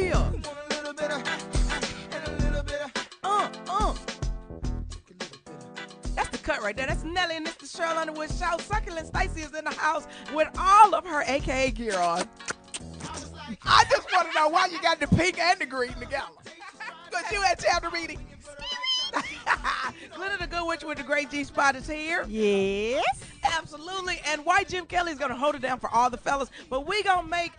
Yeah. That's the cut right there. That's Nelly and it's the Sheryl Underwood show. Succulent Stacy is in the house with all of her AKA gear on. I just want to know why you got the pink and the green together. Because you had chapter meeting. Glenna the Good Witch with the Great G Spot is here. Yes. Absolutely. And White Jim Kelly is going to hold it down for all the fellas. But we going to make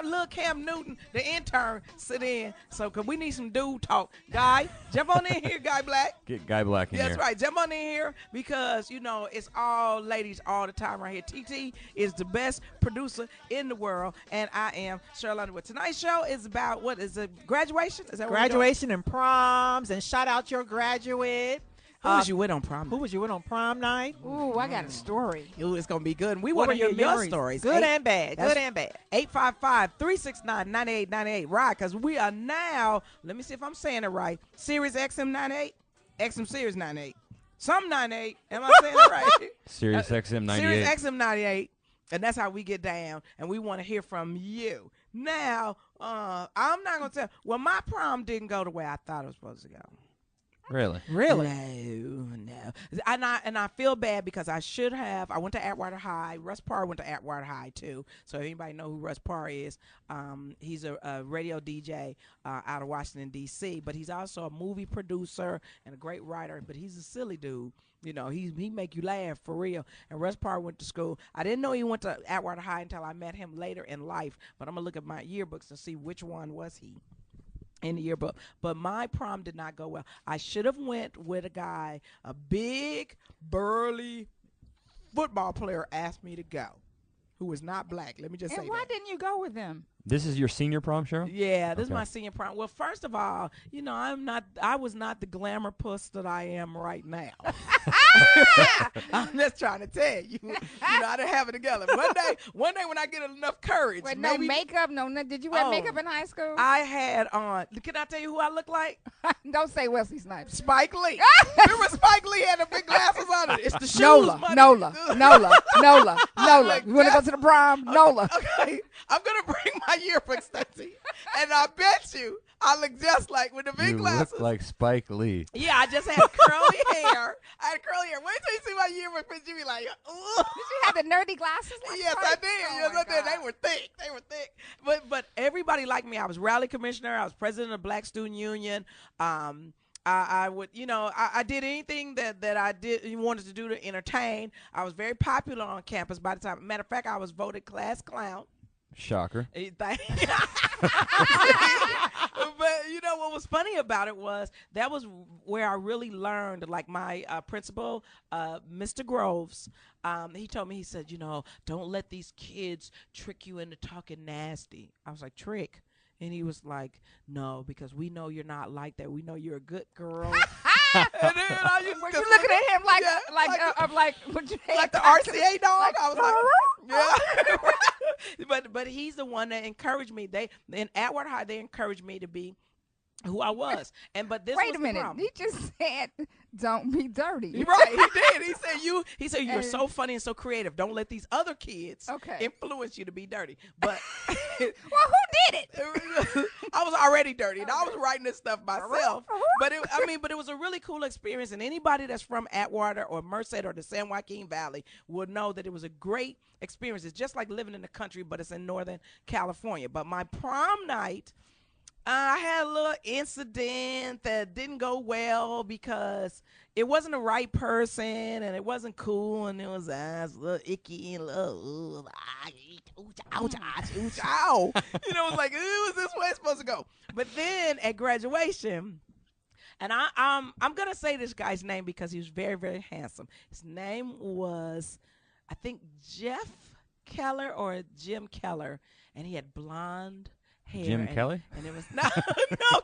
little Cam Newton, the intern, sit in. So, because we need some dude talk. Guy, jump on in here, Guy Black. Get Guy Black in here. That's right. Jump on in here because, it's all ladies all the time right here. TT is the best producer in the world, and I am Sheryl Underwood. Tonight's show is about, what is it, graduation? Is that Graduation and proms, and shout out your graduate. Who was you with on prom night? Who was you with on prom night? Ooh, I got a story. Ooh, it's going to be good. And we want to hear your stories. Good and bad. Good and bad. 855-369-9898. Right, because we are now, let me see if I'm saying it right, Sirius XM 98, XM Sirius 98. Some 98. Am I saying it right? Sirius XM 98. Sirius XM 98. And that's how we get down. And we want to hear from you. Now, I'm not going to tell. Well, my prom didn't go the way I thought it was supposed to go. Really? No. And I feel bad because I should have. I went to Atwater High. Russ Parr went to Atwater High too. So if anybody know who Russ Parr is, he's a radio DJ out of Washington D.C. But he's also a movie producer and a great writer. But he's a silly dude. He make you laugh for real. And Russ Parr went to school. I didn't know he went to Atwater High until I met him later in life. But I'm gonna look at my yearbooks to see which one was he in the yearbook. But my prom did not go well. I should have went with a guy, a big, burly football player asked me to go, who was not black. Let me just say And why that. didn't you go with them? This is your senior prom, Sheryl? Yeah, this is Okay. my senior prom. Well, first of all, I was not the glamour puss that I am right now. I'm just trying to tell you. I didn't have it together. One day when I get enough courage. With maybe, no makeup, did you wear makeup in high school? I had on, can I tell you who I look like? Don't say Wesley Snipes. Spike Lee. Remember Spike Lee had the big glasses on it? It's the shoes. Nola. Like You want to go to the prom? Nola. Okay, I'm going to bring my yearbook, Stacy. And I bet you I look just like with the big glasses. You look like Spike Lee. Yeah, I just had curly hair. I had curly hair. Wait till you see my yearbook picture. You be like, ooh. Did you have the nerdy glasses? Like Yes, I Spike? did. Oh Yes, my I did. God. They were thick. But everybody liked me. I was rally commissioner. I was president of Black Student Union. I would, I did anything that I wanted to do to entertain. I was very popular on campus by the time. Matter of fact, I was voted class clown. Shocker. But what was funny about it was that was where I really learned, like my principal, Mr. Groves, he told me, he said, don't let these kids trick you into talking nasty. I was like, trick? And he was like, no, because we know you're not like that. We know you're a good girl. And then I used Were to you looking at him like the RCA dog? I was like, yeah. But he's the one that encouraged me. In Atwater High, they encouraged me to be who I was. But this Wait was a minute. the problem. He just said, don't be dirty. Right, he did. He said you're so funny and so creative. Don't let these other kids influence you to be dirty. But well, who did it? I was already dirty, and I was writing this stuff myself. But it was a really cool experience, and anybody that's from Atwater or Merced or the San Joaquin Valley would know that it was a great experience. It's just like living in the country, but it's in Northern California. But my prom night, I had a little incident that didn't go well because it wasn't the right person and it wasn't cool and it was a little icky and a little, it was like, it was this way it's supposed to go. But then at graduation, and I'm going to say this guy's name because he was very, very handsome. His name was, I think, Jeff Keller or Jim Keller, and he had blonde hair. Jim Kelly? And it was no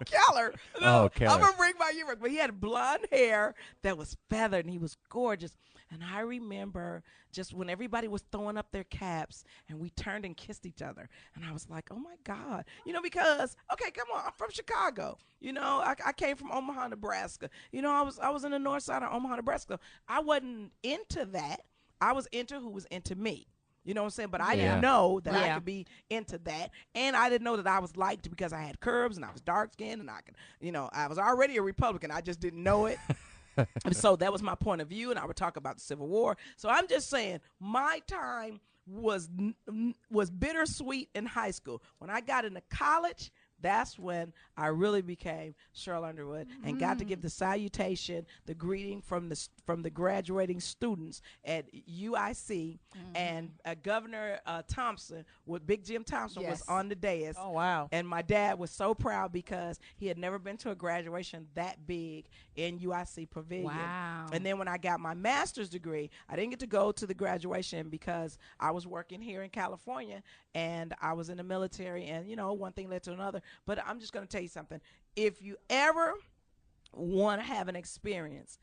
Keller. No, Oh, Keller. I'm gonna bring my yearbook, but he had blonde hair that was feathered, and he was gorgeous. And I remember just when everybody was throwing up their caps, and we turned and kissed each other, and I was like, oh my God, because come on, I'm from Chicago. I came from Omaha, Nebraska. I was in the north side of Omaha, Nebraska. I wasn't into that. I was into who was into me. You know what I'm saying? But I Yeah. didn't know that I Yeah. could be into that. And I didn't know that I was liked because I had curves and I was dark skinned and I could, I was already a Republican. I just didn't know it. And so that was my point of view. And I would talk about the Civil War. So I'm just saying my time was bittersweet in high school. When I got into college, that's when I really became Sheryl Underwood and got to give the salutation, the greeting from the graduating students at UIC, and Governor Thompson, with Big Jim Thompson, was Yes. on the dais. Oh, wow. And my dad was so proud because he had never been to a graduation that big in UIC Pavilion. Wow. And then when I got my master's degree, I didn't get to go to the graduation because I was working here in California and I was in the military, and one thing led to another. But I'm just going to tell you something. If you ever want to have an experience,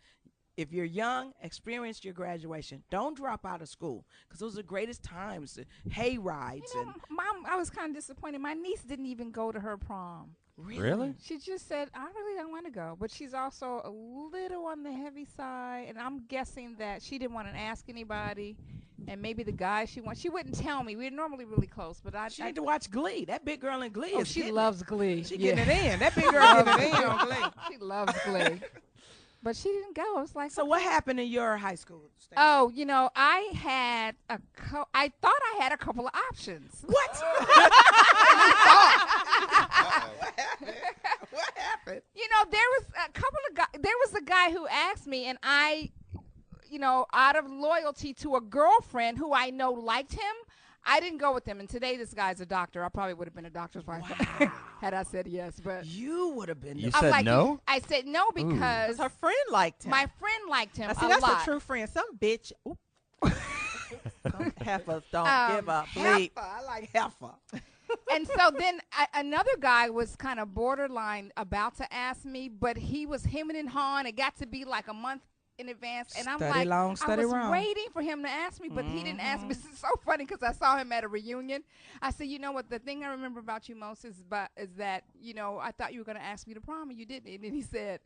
if you're young, experience your graduation. Don't drop out of school, because those are the greatest times, hay rides. Mom, I was kind of disappointed. My niece didn't even go to her prom. Really? She just said, I really don't want to go. But she's also a little on the heavy side, and I'm guessing that she didn't want to ask anybody, and maybe the guy she wouldn't tell me. We're normally really close, but She need to watch Glee. That big girl in Glee Oh, is she getting loves Glee. She Yeah. getting it in. That big girl getting it in on Glee. She loves Glee. But she didn't go. I was like, So what happened in your high school? State? oh, I had I thought I had a couple of options. What? What happened? There was a couple of guys. There was a guy who asked me, and I, out of loyalty to a girlfriend who I know liked him, I didn't go with him. And today this guy's a doctor. I probably would have been a doctor's wife had I said yes. But You would have been. You the- I'm said like, no? I said no because Because her friend liked him. my friend liked him Now, see, a that's lot. a true friend. Some bitch. Oop. Some heifers don't give up. Heifer. Bleep. I like heifer. And so then another guy was kind of borderline about to ask me, but he was hemming and hawing. It got to be like a month in advance, and I'm Study like, long, I study was wrong. waiting for him to ask me, but he didn't ask me. This is so funny because I saw him at a reunion. I said, you know what? The thing I remember about you most is that I thought you were going to ask me to prom, and you didn't. And then he said,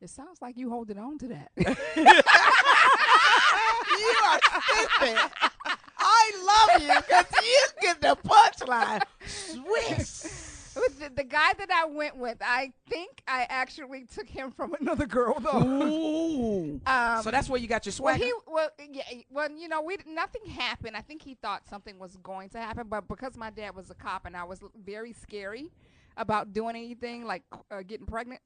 it sounds like you holding on to that. You are stupid. I love you because you get the punchline. Swiss. It was the guy that I went with. I think I actually took him from another girl, though. Ooh. So that's where you got your Well, swag. nothing happened. I think he thought something was going to happen, but because my dad was a cop and I was very scary about doing anything like getting pregnant.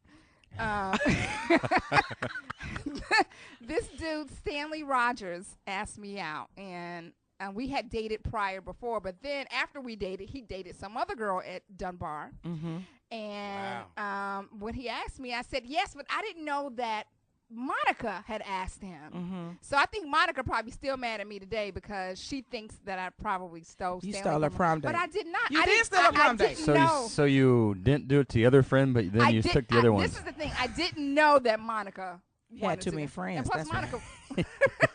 This dude, Stanley Rogers, asked me out, and we had dated prior before, but then after we dated, he dated some other girl at Dunbar. Mm-hmm. And when he asked me, I said yes, but I didn't know that Monica had asked him. Mm-hmm. So I think Monica probably still mad at me today because she thinks that I probably stole You Stanley stole her from prom date. But I did not. You I did didn't steal her prom I date. didn't So know. you didn't do it to the other friend, but then you took the other one. This is the thing. I didn't know that Monica You had too many friends. And plus, That's right. Monica.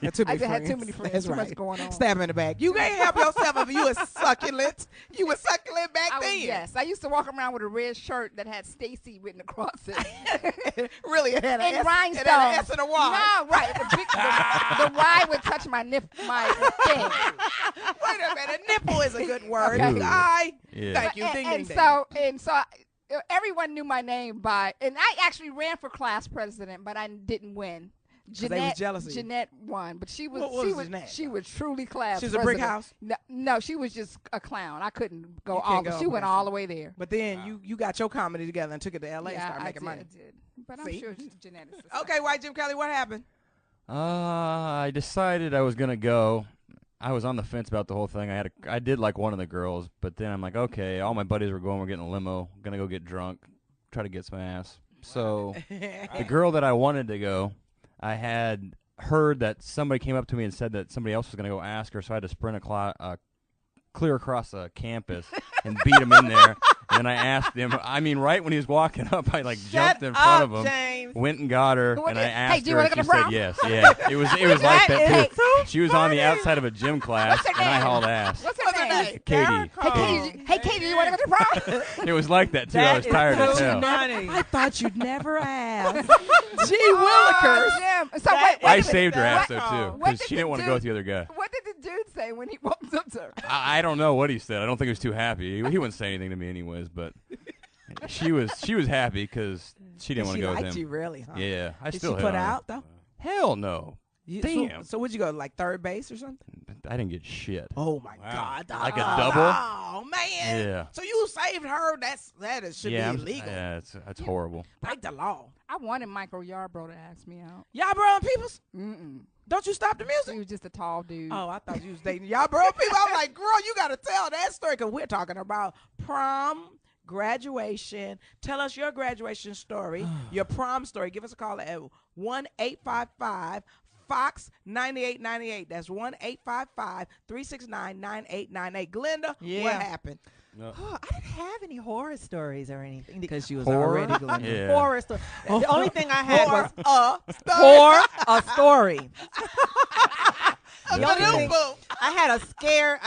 Had too I many just had friends. too many friends. That's Too right. much going on. Stab him in the back. You can't help yourself if you was succulent. You was succulent back then. Yes, I used to walk around with a red shirt that had Stacy written across it. Really, it had an And S. rhinestones. It had an S and a Y. No, right. The Y would touch my thing. Wait a minute. Nipple is a good word. Okay. Yeah. Thank you. And, Ding, and ding, so everyone knew my name and I actually ran for class president, but I didn't win. 'Cause they was jealous of you. Jeanette won, but she was What was Jeanette? she was truly class. She was a brick house? No, she was just a clown. I couldn't go You all. can't go She went past all it. the way there. But then you got your comedy together and took it to L.A. and Yeah, started I making did, money. I did. But See? I'm sure Jeanette is. the Okay, same. White Jim Kelly, what happened? I decided I was gonna go. I was on the fence about the whole thing. I did like one of the girls, but then I'm like, okay, all my buddies were going. We're getting a limo. Gonna go get drunk, try to get some ass. So the girl that I wanted to go, I had heard that somebody came up to me and said that somebody else was gonna go ask her. So I had to sprint clear across the campus and beat him in there. And then I asked him. I mean, right when he was walking up, I jumped in front of him. James. Went and got her, What and is- I hey, asked do you her, wanna and go she to said prom? yes. Yeah, it was like That that is too. so She was on the outside of a gym class, What's her and I name? hauled ass. What's her What's her name? name? Katie. Hey, Katie, you want to go to prom? It was like that too. I was tired as hell. I thought you'd never ask. Gee willikers. Jim. So That wait, I is saved her ass though what- too, what because did she the didn't want to go dude- with the other guy. What did the dude say say when he walked up to her? I don't know what he said. I don't think he was too happy. He wouldn't say anything to me anyways, but she was happy because she didn't want to go with him. She really, huh? Yeah, I Did still she hit put on her. out though? Hell no. Damn. So would you go like third base or something? I didn't get shit. Oh my Wow. God! Like a double? Oh man! Yeah. So you saved her? Should be illegal. Yeah, that's horrible. Break the law. I wanted Michael Yarbrough to ask me out. Y'all bro and peoples? Mm-mm. Don't you stop the He music? was just a tall dude. Oh, I thought you was dating y'all bro people. I'm like, girl, you gotta tell that story because we're talking about prom, graduation. Tell us your graduation story, your prom story. Give us a call at 1-855 Fox 9898. That's 1-855-369-9898. Glenda, Yeah. what happened? Oh, I didn't have any horror stories or anything. Because she was Horror? already Glenda. Yeah. Horror story. The only thing I had was a story. The only thing- I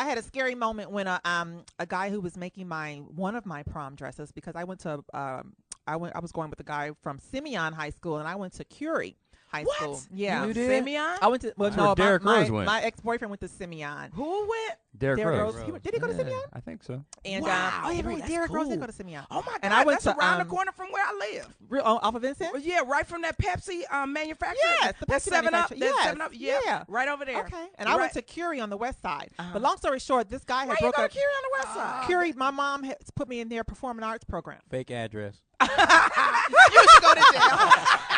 had a scary moment when a guy who was making one of my prom dresses, because I went to I was going with a guy from Simeon High School, and I went to Curie High What? School. Yeah. You did? Simeon? I went to That's where Derrick Rose went. my ex-boyfriend went to Simeon. Who went? Derrick Rose. Did he go to Yeah, Simeon? I think so. And Wow. oh yeah, right. That's Derrick Rose cool. did go to Simeon. Oh my God! And I went that's to, around the corner from where I live. Off of Vincent. Well, yeah, right from that Pepsi manufacturer. Yes, the that's Pepsi 7 Up. manufacturer. That's Yes, 7 Up. Yeah, yeah. right over there. Okay. And I went to Curie on the west side. Uh-huh. But long story short, this guy Why had you broke go to up. Curie on the west side? Curie, my mom has put me in their performing arts program. Fake address. You should go to jail.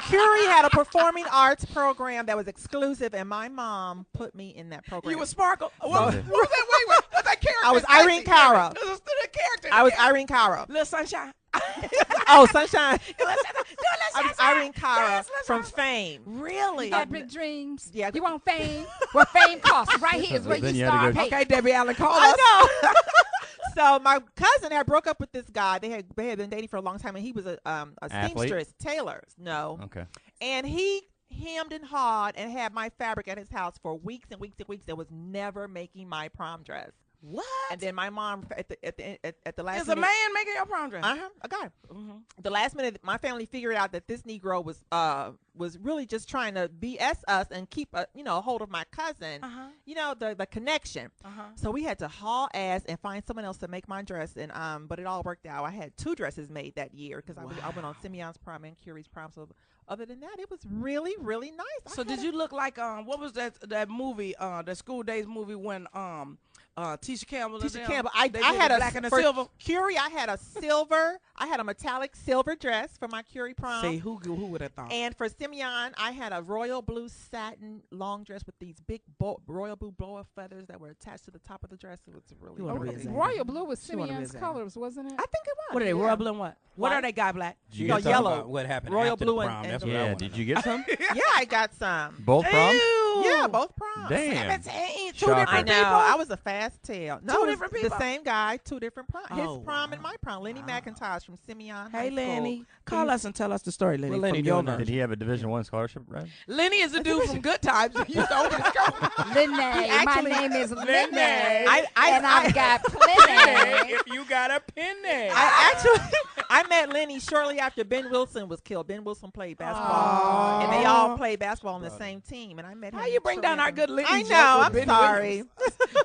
Curie had a performing arts program that was exclusive, and my mom put me in that program. You was Sparkle. What was that? Wait. What's that character? I was Irene Cara. It was the character. I was Irene Cara. Little Sunshine. Oh, Sunshine. Do a little I was Sunshine. Irene Cara Yes, Little from Sunshine. Fame. Really? You got big dreams. Yeah. You want fame? What fame costs? Right here is where Then you you had to start. go- Hey, Okay, Debbie Allen, call us. I know. So my cousin had broke up with this guy. They had been dating for a long time, and he was a Athlete? seamstress, tailors. No. Okay. And he hemmed and hawed and had my fabric at his house for weeks and weeks and weeks and was never making my prom dress. What? And then my mom at the last Is a minute, man making your prom dress? a guy. The last minute, my family figured out that this Negro was really just trying to BS us and keep a hold of my cousin. You know, the connection. So we had to haul ass and find someone else to make my dress, and but it all worked out. I had 2 dresses made that year because I went on Simeon's prom and Curie's prom. So other than that, it was really, really nice. So did you look like what was that movie? The School Days movie when Tisha Campbell. and Tisha them, Campbell. they I did had the a black and the for silver. Curie. I had a metallic silver dress for my Curie prom. See who would have thought? And for Simeon, I had a royal blue satin long dress with these big royal blue blow-up feathers that were attached to the top of the dress. It was really, You wanna be really a Zane. Royal blue was She wanna be a Simeon's Zane. colors, wasn't it? I think it was. What are they? yeah. Royal blue and what? What White. are they? Guy black? Did you No, guys talk yellow. about what happened Royal after blue the and- prom? and That's the- what I Yeah. wanna Did know. you get some? Yeah, I got some. Both proms? Yeah, both proms. Damn. 17, two Shocker. I different know. people. I was a fast tail. No, Two it was different people? The same guy, 2 different proms. His Oh, prom and wow. my prom. Lenny Wow. McIntosh from Simeon Hey, High School. Lenny, call us and tell us the story, Lenny. What Lenny from your doing now? version. Did he have a Division I scholarship, right? Lenny is the dude from Good Times. He used to open his coat. Linnae. My actually- name is Linnae. Linnae. I and I've got plenty. If you got a penny. I met Lenny shortly after Ben Wilson was killed. Ben Wilson played basketball, Aw. and they all played basketball on the same team. And I met him. How you bring down our good Lenny? I joke know. with I'm Ben sorry. Williams?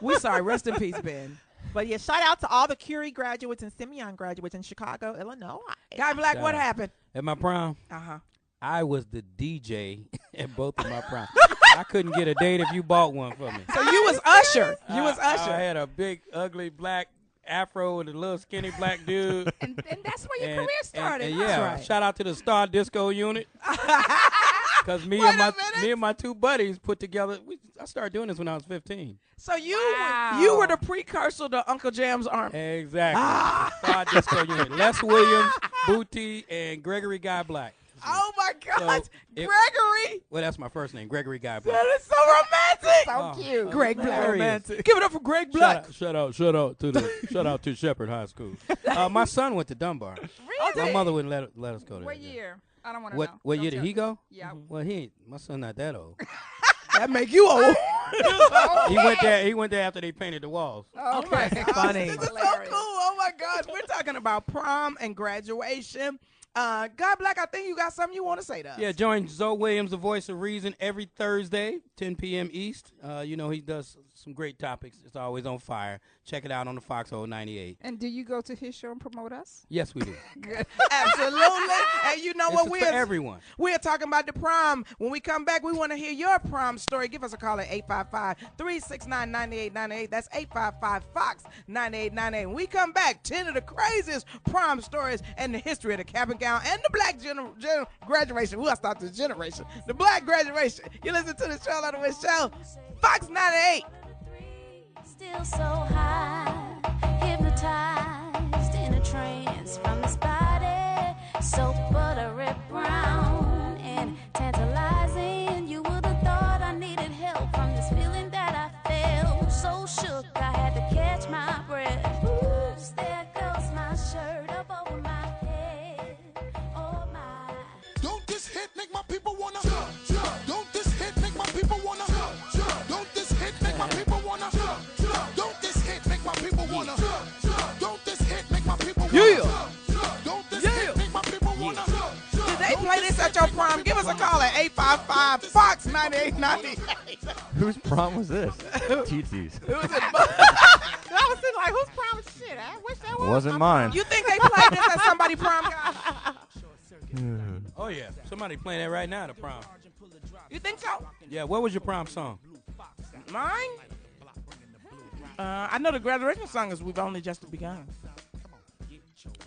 We sorry. Rest in peace, Ben. But yeah, shout out to all the Curie graduates and Simeon graduates in Chicago, Illinois. Guy Black, what Shout out. happened? At my prom, I I was the DJ at both of my proms. I couldn't get a date if you bought one for me. So you was Usher. You was Usher. I had a big, ugly black afro with a little skinny black dude. And that's where your career started. And huh? yeah, right. shout out to the Star Disco unit. Because me Wait and a minute. my 2 buddies put together. I started doing this when I was 15. So you Wow. you were the precursor to Uncle Jam's Army. Exactly. Star Disco unit. Les Williams, Booty, and Gregory Guy Black. Oh my gosh, it- Gregory! Well, that's my first name, Gregory Guy Black. That is so romantic. So Oh. cute. Greg Black, Hilarious. romantic. Give it up for Greg Black. Shout out to Shepherd High School. My son went to Dunbar. Really? My mother wouldn't let us go there. What year? I don't want to What know. what Don't year did tell he me. go? Yeah. Well, my son not that old. That make you old. He went there after they painted the walls. Okay. Funny. This is so Hilarious. cool. Oh my gosh, we're talking about prom and graduation. God Black, I think you got something you want to say to us. Yeah, join Zoe Williams, the voice of reason, every Thursday, 10 p.m. East. You know, he does some great topics. It's always on fire. Check it out on the Foxxhole 98. And do you go to his show and promote us? Yes, we do. Good. Absolutely. And you know what? For everyone. We're talking about the prom. When we come back, we want to hear your prom story. Give us a call at 855-369-9898. That's 855-FOX-9898. When we come back, 10 of the craziest prom stories in the history of the cap and gown and the black graduation. We'll start this generation. The black graduation. You listen to the Sheryl Underwood Show. Fox 98. Still so high, hypnotized in a trance from this body, so buttery brown and tantalizing. You would have thought I needed help from this feeling that I felt. So shook, I had to catch my breath. Oops, there goes my shirt up over my head. Oh my. Don't this hit make my people wanna jump, jump. Don't this hit make my people wanna jump, jump. Don't this hit make my people wanna jump, jump. Don't this hit make my people wanna jump, jump. Don't this hit make my people wanna jump, jump. Don't this hit make my people wanna jump, jump. Did they play this at your prom? Give us a call at 855-FOX-9898. Whose prom was this? TT's. Who was it? I was thinking, like, who's prom shit? I wish that was. Wasn't mine. You think they played this at somebody prom, guys? Oh, yeah. Somebody playing that right now at the prom. You think so? Yeah, what was your prom song? Mine? I know the graduation song is "We've Only Just Begun."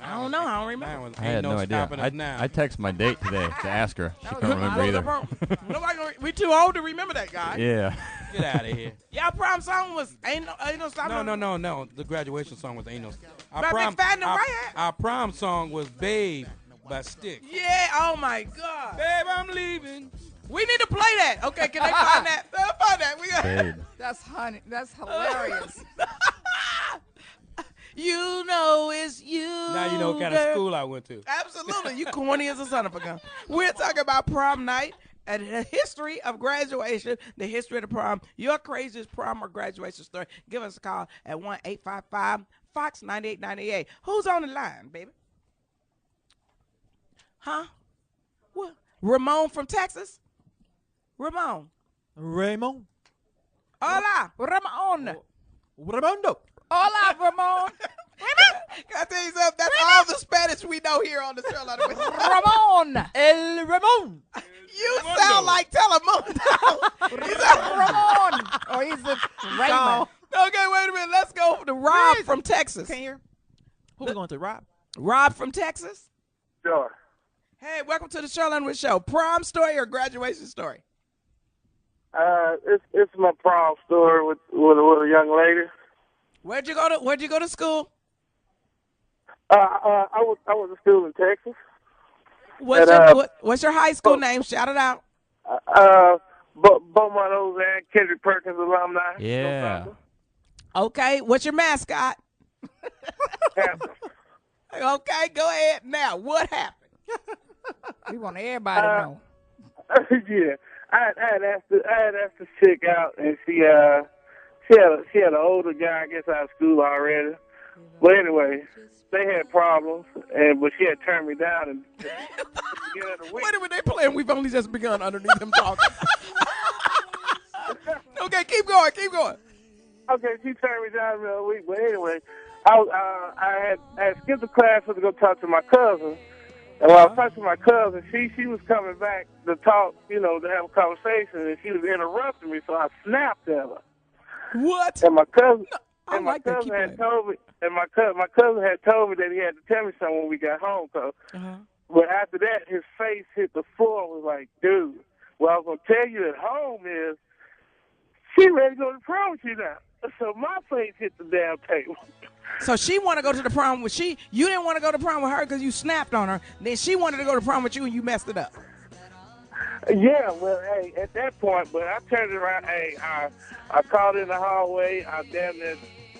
I don't know. I don't remember. I had no idea. I texted my date today to ask her. She couldn't remember either. We too old to remember that guy. Yeah. Get out of here. Y'all prom song was Ain't No Stop. No. The graduation song was Ain't No Stop. Our prom song was Babe by Styx. Yeah, oh my God. Babe, I'm leaving. We need to play that. Okay, can they find that? They'll find that. We got That's hilarious. You know it's you. Now you know what kind of school I went to. Absolutely. You corny as a son of a gun. We're talking about prom night and the history of graduation, the history of the prom. Your craziest prom or graduation story. Give us a call at 1-855-FOX-9898. Who's on the line, baby? Huh? What? Ramon from Texas? Ramon. Raymond. Hola. Ramon. Ramondo. Hola, Ramon. Can I tell you something? That's all the Spanish we know here on the show. Ramon. El Ramon. You sound like Telemundo. Ramon. Or he's a Raymond. Okay, wait a minute. Let's go to Rob from Texas. Can't hear. Who we going to, Rob? Rob from Texas. Sure. Hey, welcome to the Sheryl Underwood Show. Prom story or graduation story? It's my prom story with a young lady. Where'd you go to school? I was in school in Texas. What's your high school name? Shout it out. Beaumont and Kendrick Perkins alumni. Yeah. Okay, what's your mascot? Okay, go ahead now. What happened? We want everybody to know. Yeah, I had asked the chick out, and she had an older guy, I guess, out of school already. But anyway, they had problems, but she had turned me down. And Wait a minute, they playing We've Only Just Begun underneath them talking. Okay, keep going. Okay, she turned me down real weak. But anyway, I had skipped the class to go talk to my cousin. And while I was talking to my cousin, she was coming back to talk, to have a conversation, and she was interrupting me, so I snapped at her. What? And my cousin, I my cousin had told me that he had to tell me something when we got home. So, but after that, his face hit the floor. And was like, dude, what I was gonna tell you at home is she ready to go to prom with you now. So my face hit the damn table. So she want to go to the prom with you didn't want to go to prom with her because you snapped on her. Then she wanted to go to prom with you and you messed it up. Yeah, well, hey, at that point, but I turned it around. Hey, I called in the hallway. I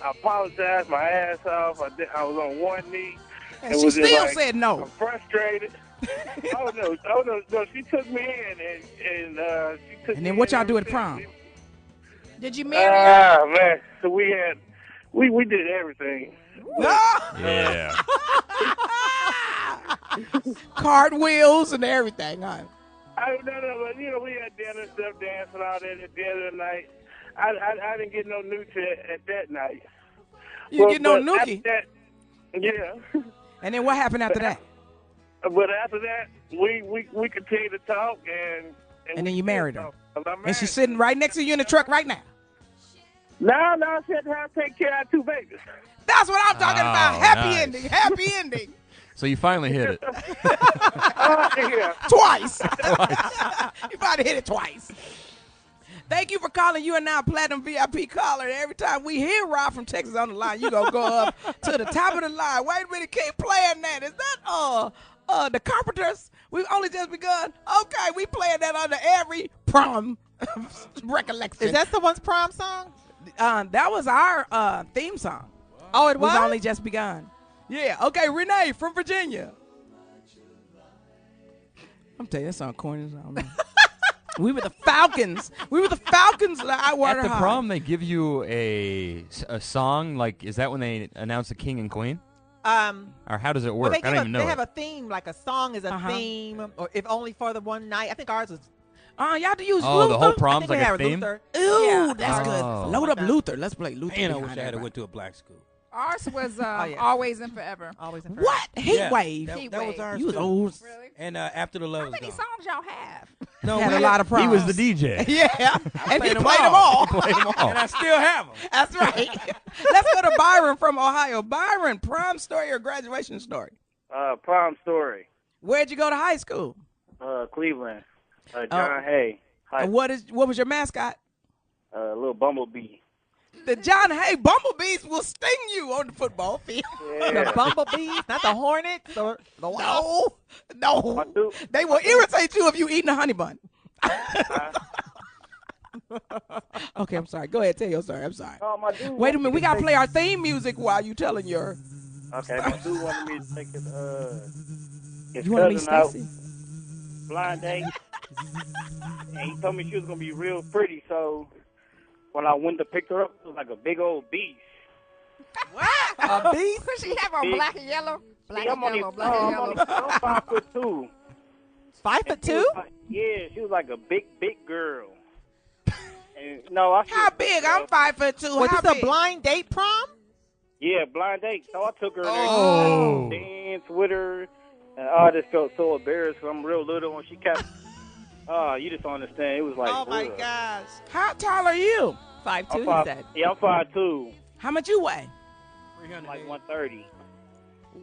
apologized my ass off. I was on one knee. And she still said no. I'm frustrated. Oh no! She took me in and she took. And then what y'all do at prom? Did you marry her? Man, so we had We did everything. Yeah. Cartwheels and everything, huh? But we had dinner stuff, dancing all that at the end of the night. I didn't get no nookie at that night. You get no nookie? Yeah. And then what happened after that? But after that, we continued to talk, and then you married her. And she's sitting right next to you in the truck right now. No, she had to take care of 2 babies. That's what I'm talking about. Happy nice. ending. Happy ending. So you finally hit it. Yeah. Twice. You probably hit it twice. Thank you for calling. You are now Platinum VIP caller. Every time we hear Rob from Texas on the line, you going to go up to the top of the line. Wait a minute, keep playing that. Is that the Carpenters? We've only just begun. Okay, we playing that under every prom recollection. Is that someone's prom song? That was our theme song. Oh, it was? We've only just begun. Yeah. Okay, Renee from Virginia. I'm telling you, that song corny. I don't know. We were the Falcons. We were the Falcons at Atwater At the High. prom, they give you a song. Like, is that when they announce the king and queen? Or how does it work? Well, I don't even know. They have a theme, like a song is a theme, or if only for the one night. I think ours was. Y'all have to use Oh, Luther. the whole prom's like a theme? Luther. Ooh, Yeah, that's good. Oh. Load up Luther. Let's play Luther. Man, I wish behind I had everybody. went to a black school. Ours was yeah. Always and Forever. Always and Forever. What? Heat Yeah, wave. That, Heat that was wave. ours You was too. old. Really? And After the Love How Is many Gone. songs y'all have? No, Had we a lot of He was proms. the DJ. Yeah, and he played them played them all. all. Played 'em all. And I still have them. That's right. Let's go to Byron from Ohio. Byron, prom story or graduation story? Prom story. Where'd you go to high school? Cleveland. John Hay. And what was your mascot? Little bumblebee. The John Hay Bumblebees will sting you on the football field. Yeah. The bumblebees, not the hornets or the wasps. No. They will irritate you if you eating a honey bun. Okay, I'm sorry. Go ahead, tell your story. I'm sorry. My dude Wait a minute, we gotta play our theme music while you telling your. Okay, my dude wanted me to take his You want to meet cousin out Stacy? blind date, and he told me she was gonna be real pretty. So when I went to pick her up, it was like a big old beast. A beast? Could she have on Big. black and yellow? Black See, and yellow, black and yellow. I'm 5'2". 5'2"? Yeah, she was like a big girl. And no, I How big? I'm 5'2". Was How this a big? blind date prom? Yeah, blind date. So I took her Oh. there to dance with her, and I just felt so embarrassed 'cause I'm real little, and she kept. You just don't understand. It was like. Oh my ugh. gosh. How tall are you? 5'2", I'm he five, said. yeah, I'm 5'2", How much you weigh? like 130.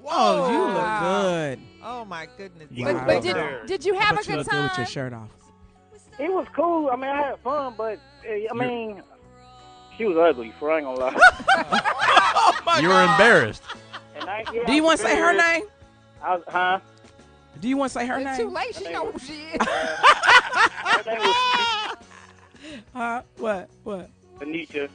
Whoa, you look Wow. good. Oh my goodness. You But, Wow. but Wow. did you have a But you good look good with your time? shirt off. It was cool. I mean, I had fun, but I mean, she was ugly. For I ain't gonna lie. Oh my You were embarrassed. And Do you want to say her name? Huh? Do you want to say her It's too name? late. She know who she is. Her name was Huh? What? Anisha.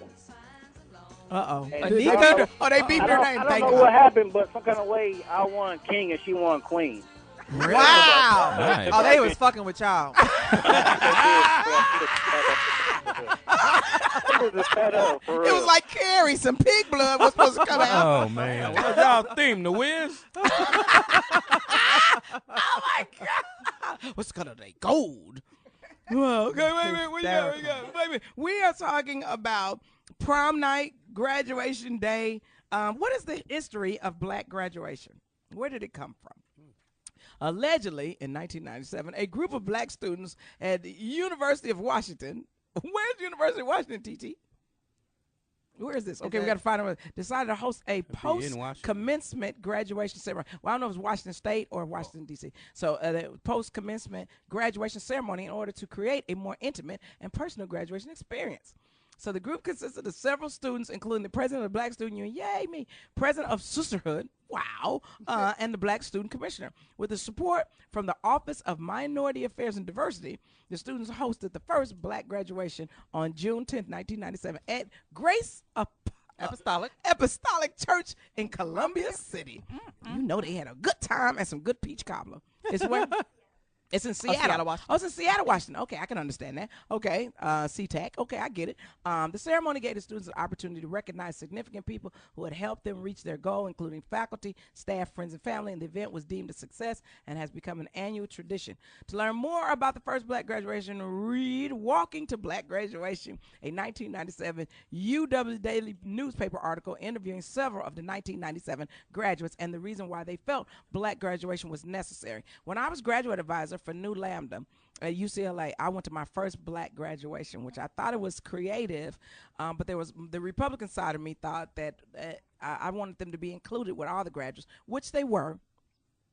Uh-oh. And They I beeped don't- her. Oh, they beeped I her don't, name. I don't Thank know God. what happened, but some kind of way I won king and she won queen. Wow. Nice. Oh, they was fucking with y'all. It was fed up, for It real. was like Carrie. Some pig blood was supposed to come out. Oh man. What's y'all theme? The Wiz? Oh, my God. What's the color of they? Gold. Well, okay, wait. We got. Wait a minute. We are talking about prom night, graduation day. What is the history of black graduation? Where did it come from? Allegedly, in 1997, a group of black students at the University of Washington. Where's the University of Washington, TT? Where is this? Okay, we got to find out. Decided to host a in Washington. post-commencement graduation ceremony. Well, I don't know if it's Washington State or Washington, D.C. So the post-commencement graduation ceremony in order to create a more intimate and personal graduation experience. So the group consisted of several students, including the president of the Black Student Union, yay me, president of Sisterhood, wow, and the Black Student Commissioner. With the support from the Office of Minority Affairs and Diversity, the students hosted the first black graduation on June 10th, 1997 at Grace Apostolic Church in Columbia City. You know they had a good time and some good peach cobbler. It's where It's in Seattle. Seattle, Washington. Oh, it's in Seattle, Washington. Okay, I can understand that. Okay, SeaTac. Okay, I get it. The ceremony gave the students an opportunity to recognize significant people who had helped them reach their goal, including faculty, staff, friends, and family. And the event was deemed a success and has become an annual tradition. To learn more about the first black graduation, read Walking to Black Graduation, a 1997 UW Daily newspaper article interviewing several of the 1997 graduates and the reason why they felt black graduation was necessary. When I was graduate advisor for New Lambda at UCLA, I went to my first black graduation, which I thought it was creative, but there was the Republican side of me thought that I wanted them to be included with all the graduates, which they were.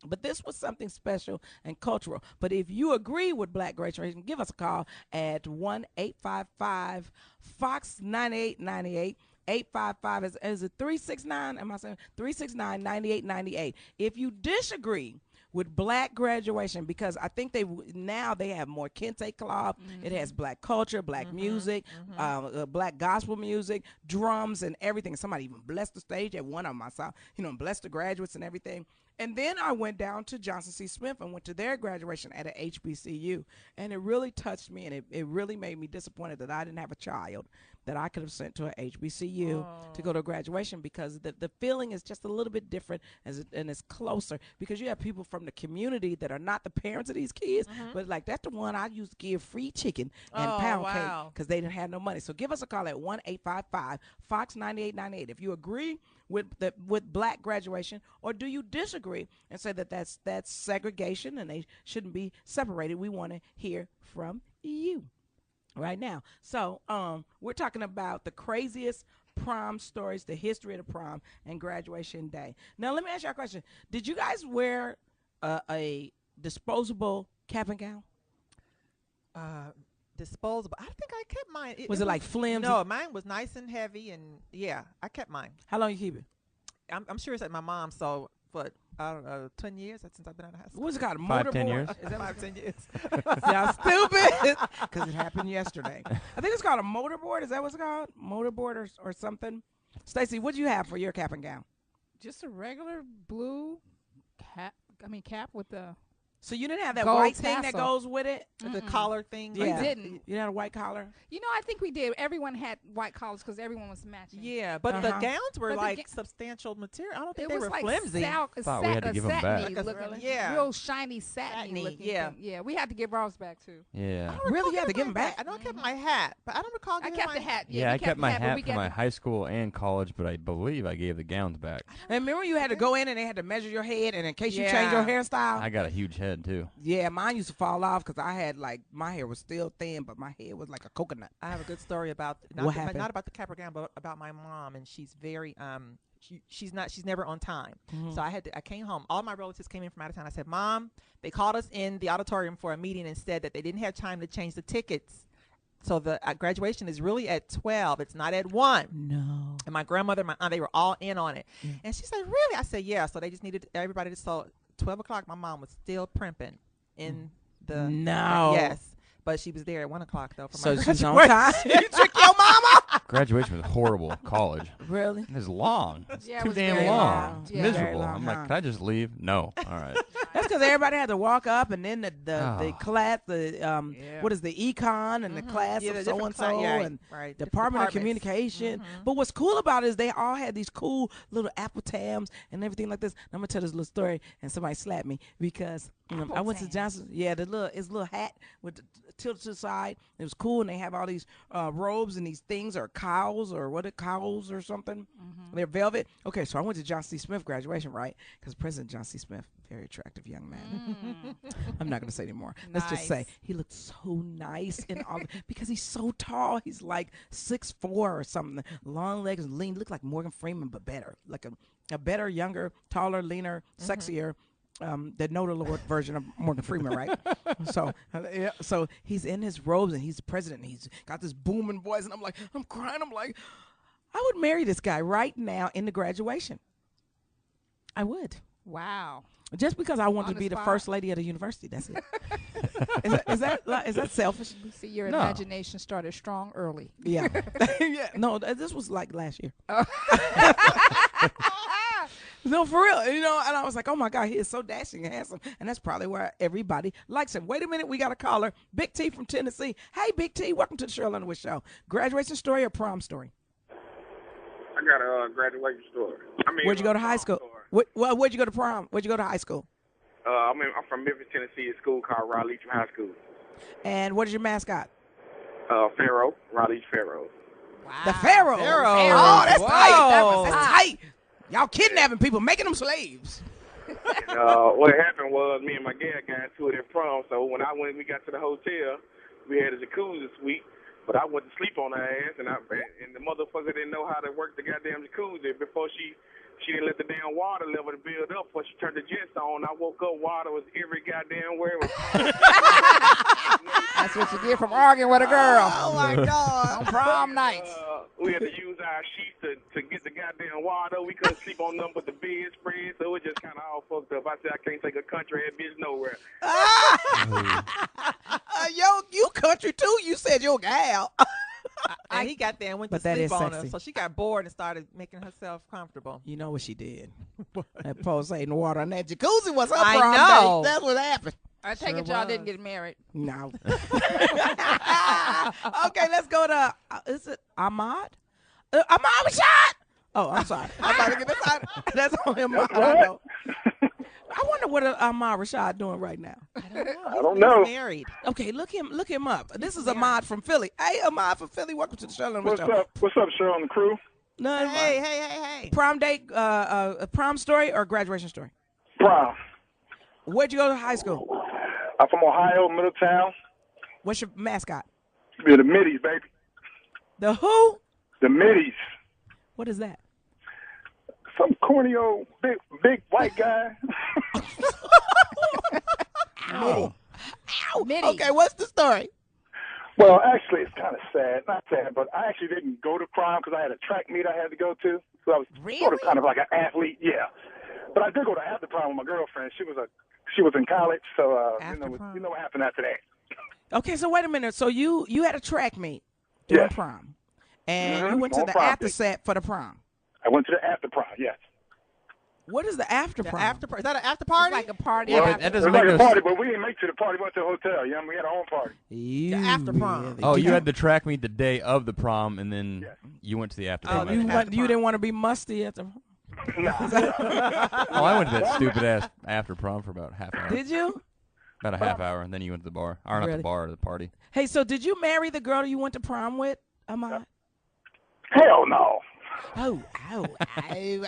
But this was something special and cultural. But if you agree with black graduation, give us a call at 1-855-FOX-9898. 855 is it 369? Am I saying 369-9898? If you disagree with black graduation, because I think now they have more Kente Club. It has black culture, black music, black gospel music, drums, and everything. Somebody even blessed the stage at one of them. I saw, blessed the graduates and everything. And then I went down to Johnson C. Smith and went to their graduation at a HBCU. And it really touched me, and it really made me disappointed that I didn't have a child that I could have sent to a HBCU to go to a graduation, because the feeling is just a little bit different and it's closer, because you have people from the community that are not the parents of these kids, but like that's the one I used to give free chicken and pound cake because they didn't have no money. So give us a call at 1-855-FOX-9898 if you agree with black graduation, or do you disagree and say that that's segregation and they shouldn't be separated. We want to hear from you right now. So we're talking about the craziest prom stories, the history of the prom and graduation day. Now let me ask you a question. Did you guys wear a disposable cap and gown? Disposable. I think I kept mine. Was it like flimsy? No, mine was nice and heavy, and yeah, I kept mine. How long you keep it? I'm sure it's at my mom's, so for I don't know, 10 years since I've been out of high school. What's it called? 5-10 years? Is that 5-10 years? Y'all stupid. Because it happened yesterday. I think it's called a motorboard. Is that what it's called? Motorboard or something? Stacey, what do you have for your cap and gown? Just a regular blue cap. Cap with the. So you didn't have that gold white thing that tassel. goes with it? The collar thing. Yeah. We didn't. You had a white collar? I think we did. Everyone had white collars because everyone was matching. Yeah, but the gowns were But the like substantial material. I don't think It they was were like flimsy. Thought we had to give 'em back. satiny Like a- looking, yeah. real shiny satiny Satiny, looking yeah. thing. Yeah, we had to give ours back too. Yeah. Really? You had to give them back? I know I kept my hat, but I don't recall I giving kept my the hat. Yeah, we I kept my the but hat we for got my the- high school and college, but I believe I gave the gowns back. And remember you had to go in and they had to measure your head, and in case you Yeah. change your hairstyle? I got a huge head, too. Yeah, mine used to fall off because I had my hair was still thin, but my head was like a coconut. I have a good story about What happened? not about the cap or gown, but about my mom, and she's very she's never on time. So I came home. All my relatives came in from out of town. I said, Mom, they called us in the auditorium for a meeting and said that they didn't have time to change the tickets. So the graduation is really at 12. It's not at 1. No. And my grandmother, my aunt, they were all in on it. And she said, really? I said, yeah. So they just needed everybody to, so 12 o'clock, my mom was still primping in the. No. Yes. But she was there at 1 o'clock, though, for So my she's on graduation. time? You tricked your mama? Graduation was horrible. College. Really? It was long. It's Yeah, it too was damn very long. long. It's Yeah. Very miserable. long, I'm huh? like, can I just leave? No. All right. That's because everybody had to walk up, and then the Oh. class, what is the econ and the class Yeah, of the so different and so, yeah, and right, different Department of departments. Communication. But what's cool about it is they all had these cool little apple tams and everything like this. And I'm gonna tell this little story, and somebody slapped me because I went to Johnson. Yeah, his little hat with the tilted to the side. It was cool, and they have all these robes and these things, or cowls, or what are cowls or something. They're velvet. Okay, so I went to Johnson C. Smith graduation, right? Because President Johnson C. Smith, very attractive young man. I'm not going to say anymore. Let's just say Nice. he looked so nice and all, because he's so tall. He's like 6'4" or something. Long legs, lean. Looked like Morgan Freeman, but better. Like a better, younger, taller, leaner, sexier. The Noda Lord version of Morgan Freeman, right? So he's in his robes and he's the president. And he's got this booming voice, and I'm crying. I'm like, I would marry this guy right now in the graduation. I would. Wow. Just because I want On to the be the spot? first lady of the university. That's it. is that selfish? See, your No. imagination started strong early. Yeah. Yeah. No, this was like last year. No, for real. You know, and I was like, oh my God, he is so dashing and handsome. And that's probably why everybody likes him. Wait a minute, we got a caller. Big T from Tennessee. Hey, Big T, welcome to the Sheryl Underwood Show. Graduation story or prom story? I got a graduation story. Where'd you go to high school? Where'd you go to prom? Where'd you go to high school? I'm from Memphis, Tennessee. A school called Raleigh High School. And what is your mascot? Pharaoh. Raleigh Pharaoh. Wow. The Pharaoh. Oh, that's tight. That's tight. Y'all kidnapping people, making them slaves. What happened was me and my gal got into it at prom. So when we got to the hotel, we had a jacuzzi suite. But I went to sleep on her ass, and the motherfucker didn't know how to work the goddamn jacuzzi before she didn't let the damn water level to build up before she turned the jets on. I woke up, water was every goddamn where it was. That's what you get from arguing with a girl. Oh, my God. On prom nights. We had to use our sheets to get the goddamn water. We couldn't sleep on nothing but the bedspread, so it just kind of all fucked up. I said, I can't take a country ass bitch nowhere. You country, too. You said your gal. And he got there and went to sleep on her. So she got bored and started making herself comfortable. You know what she did? That pulsating water on that jacuzzi was her I prom know. date. That's what happened. I take it y'all didn't get married. No. Okay, let's go to, is it Ahmad? Ahmad Rashad? Oh, I'm sorry. I'm about to get this out. That's on him. I know. I wonder what Ahmad Rashad doing right now. I don't know. He's married. Okay, look him up. This is Ahmad from Philly. Hey, Ahmad from Philly. Welcome to the show. What's up? What's up, Sheryl and the crew? None. Hey. Prom date, prom story or graduation story? Prom. Where'd you go to high school? I'm from Ohio, Middletown. What's your mascot? Yeah, the Middies, baby. The who? The Middies. What is that? Some corny old big white guy. Ow. Mitty. Okay, what's the story? Well, actually, it's kind of sad. Not sad, but I actually didn't go to prom because I had a track meet I had to go to. So I was sort of kind of like an athlete, yeah. But I did go to after prom with my girlfriend. She was in college, so you know what happened after that. Okay, so wait a minute. So you had a track meet during prom, and you went to the after set for the prom. I went to the after prom, yes. What is the after prom? Is that an after party? It's like a party. Well, after. that It was doesn't like make a no party, but we didn't make it to the party. We went to the hotel. Yeah, we had our own party. The after prom. Oh, you had the track meet the day of the prom, and then you went to the after prom. You didn't want to be musty at the. Oh, I went to that stupid ass after prom for about half an hour. Did you? About a half hour, and then you went to the bar. Or not the bar, the party. Hey, so did you marry the girl you went to prom with, Ahmad? Hell no. Oh, I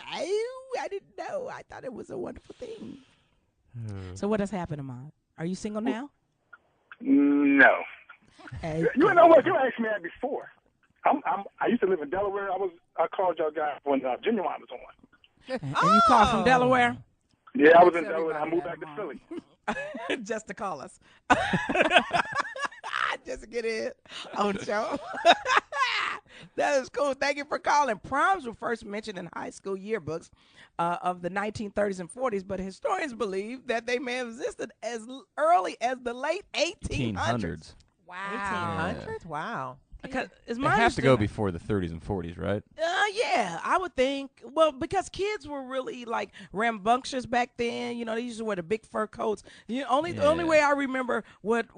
didn't know. I thought it was a wonderful thing. So what has happened, Ahmad? Are you single now? No. Hey, You know what? You asked me that before. I used to live in Delaware. I called y'all guys when Genuine was on. And you called from Delaware? Yeah, I was in Delaware. I moved back to Philly. Just to call us. Just to get in on the show. That is cool. Thank you for calling. Proms were first mentioned in high school yearbooks of the 1930s and 40s, but historians believe that they may have existed as early as the late 1800s. Wow. 1800s? Wow. Because It has to go before the 30s and 40s, right? Yeah, I would think. Well, because kids were really like rambunctious back then. You know, they used to wear the big fur coats. The only way I remember what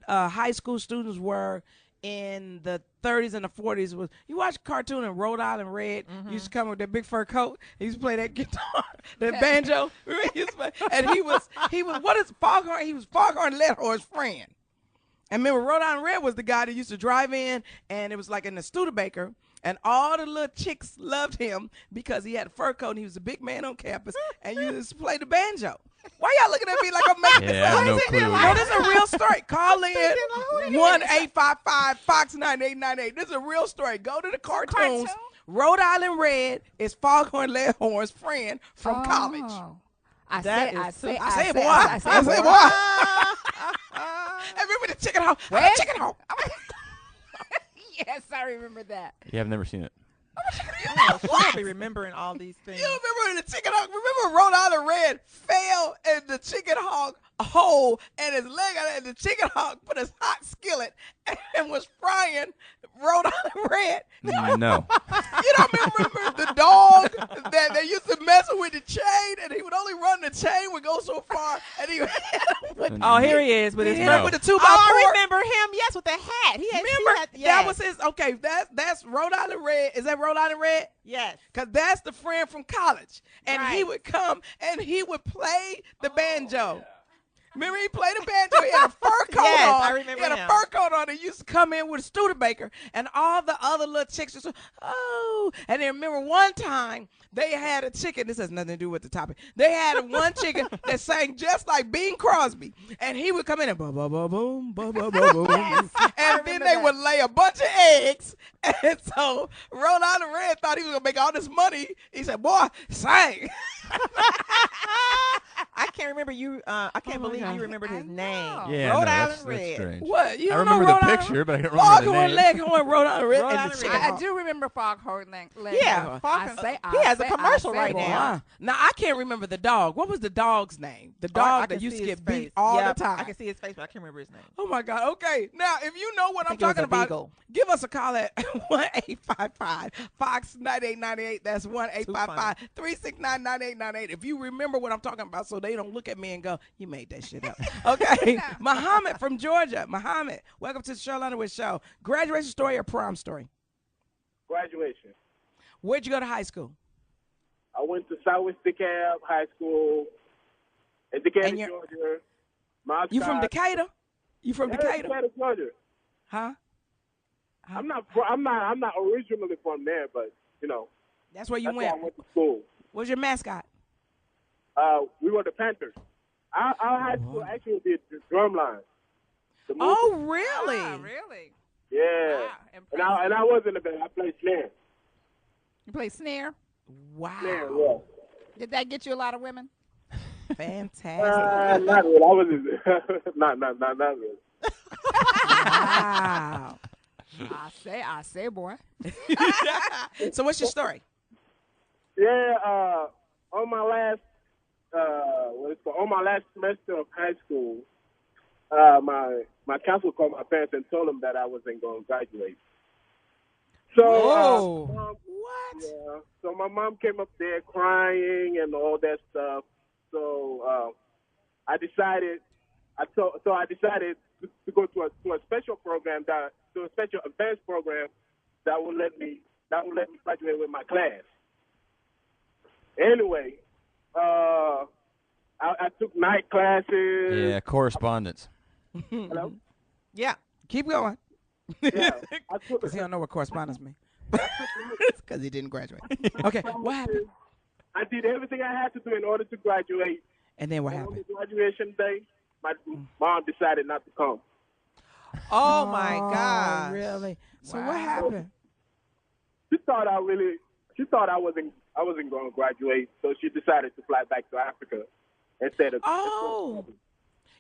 high school students were in the 30s and the 40s was you watch a cartoon in Rhode Island Red. He used to come with that big fur coat. He used to play that guitar, that banjo. And he was what is Foghorn? He was Foghorn Leghorn's friend. And remember, Rhode Island Red was the guy that used to drive in, and it was like in the Studebaker, and all the little chicks loved him because he had a fur coat and he was a big man on campus, and you used to play the banjo. Why y'all looking at me like I'm making this Yeah, I up? have no clue. No, this is a real story. Call in 1-855-FOX-9898. This is a real story. Go to the cartoons. Rhode Island Red is Foghorn Leghorn's friend from college. I say it, boy. Hey, remember the chicken hawk? Chicken hawk. Yes, I remember that. Yeah, I've never seen it. She'll be remembering all these things. You remember the chicken hawk? Remember Rhode Island Red fell in the chicken hawk hole and his leg out, and the chicken hawk put his hot skillet and was frying Rhode Island Red. No. You don't remember the dog that they used to mess with the chain, and he would only run the chain would go so far, and he Oh, here he is with his No. with the 2x4. I remember him. Yes, with the hat. He had. Remember yes. that was his. Okay, that's Rhode Island Red. Is that Rhode Island Red? Yes. Cause that's the friend from college, and he Right. would come and he would play the banjo. Remember he played the banjo? He had a fur coat Yes, on. I remember He had a him. fur coat on. He used to come in with a Studebaker, and all the other little chicks just, oh. And then remember one time they had a chicken. This has nothing to do with the topic. They had one chicken that sang just like Bing Crosby, and he would come in and boom, boom, boom, boom, boom, boom, boom, boom, and then they would lay a bunch of eggs. And so Rhode Island Red thought he was gonna make all this money. He said, "Boy, sing." I can't remember you. I can't my believe God. you remembered his name. Yeah, Rhode no, Island that's Red. strange. What? You I don't know remember the Rhode picture, Island? but I don't remember the Foghorn name. Leghorn, Rhode Island Red, Rhode and Island the Red. chicken I hawk. do remember Foghorn Leghorn. Yeah, he has a commercial right now. Now I can't remember the dog. What was the dog's name? The Oh, I dog can that used see to his get beat face. all Yep, the time. I can see his face, but I can't remember his name. Oh my God. Okay. Now, if you know what I I'm think it was talking a about, beagle. give us a call at 1-855 Fox 9898. That's 1-855-369-9898. If you remember what I'm talking about, so they don't look at me and go, "You made that shit up." Okay. Muhammad from Georgia. Muhammad, welcome to the Sheryl Underwood Show. Graduation story or prom story? Graduation. Where'd you go to high school? I went to Southwest DeKalb High School in Decatur, And you're- Georgia. You from Decatur? You from Decatur? Decatur, Georgia. Huh? I'm not originally from there, but you know. That's where you That's where I went. went to school. What's your mascot? We were the Panthers. Our high school actually did the drum line. The Oh, music. really? Ah, really? Yeah. Wow, And I wasn't the band. I played snare. You play snare? Wow. Snare, yeah. Did that get you a lot of women? Fantastic. Not really. I wasn't. not really. Wow. I say, boy. So what's your story? Yeah. On my last semester of high school, my counselor called my parents and told them that I wasn't going to graduate. So, Whoa. What? Yeah. So my mom came up there crying and all that stuff. So I decided to go to a special program, to a special advanced program that would let me graduate with my class. Anyway, I took night classes. Yeah, correspondence. Hello? Yeah. Keep going. Yeah. I took Because he don't know what correspondence means. Because he didn't graduate. Okay, what happened? I did everything I had to do in order to graduate. And then what On happened? the graduation day, my mom decided not to come. Oh my God. Really? So what happened? She thought I wasn't going to graduate, so she decided to fly back to Africa instead of. Oh,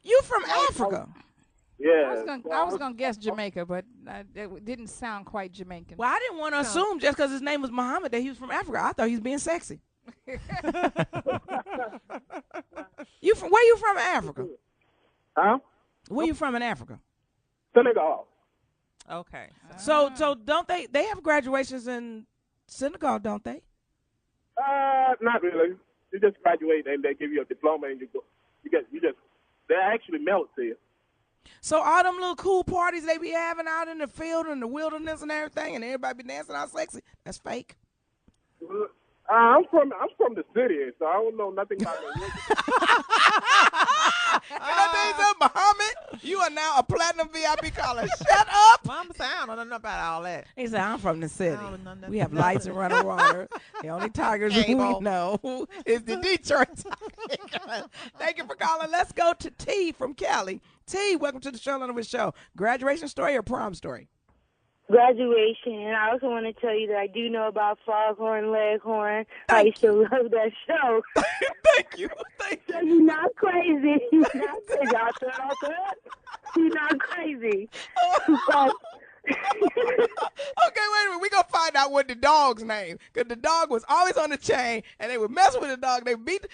you from Africa? Yeah. I was gonna guess Jamaica, but it didn't sound quite Jamaican. Well, I didn't want to assume just because his name was Muhammad that he was from Africa. I thought he was being sexy. Where you from in Africa? Huh? Where you from in Africa? Senegal. Okay. So don't they have graduations in Senegal, don't they? Not really. You just graduate and they give you a diploma and they actually mail it to you. So all them little cool parties they be having out in the field and the wilderness and everything, and everybody be dancing all sexy, that's fake. I'm from the city, so I don't know nothing about the Can I tell you something, Muhammad? You are now a platinum VIP caller. Shut up. Mom said, I don't know about all that. He said, I'm from the city. I don't know nothing We have about lights and running water. The only Tigers we Cable. know is the Detroit Tigers. Thank you for calling. Let's go to T from Cali. T, welcome to the Sheryl Underwood Show. Graduation story or prom story? Graduation. And I also want to tell you that I do know about Foghorn Leghorn. I used to love that show. Thank you. So you're not crazy. You're not crazy. I'll turn off that. You're not crazy. But Okay, wait a minute. We gonna find out what the dog's name, cause the dog was always on the chain, and they would mess with the dog.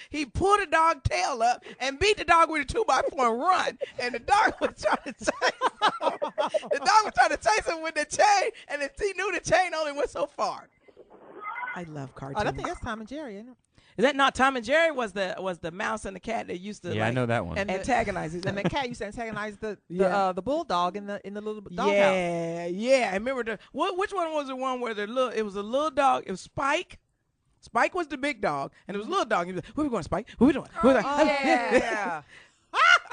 He pulled the dog tail up and beat the dog with a 2x4 and run, and the dog was trying to chase him. The dog was trying to chase him with the chain, and he knew the chain only went so far. I love cartoons. Oh, I think that's Tom and Jerry, isn't it? Is that not Tom and Jerry? Was the mouse and the cat that used to I know that one. antagonize each other. And the cat used to antagonize the bulldog in the little doghouse. Yeah. I remember which one was the one where it was a little dog. It was Spike. Spike was the big dog, and it was a little dog. He was like, "Where we going, Spike? What we doing?" Yeah.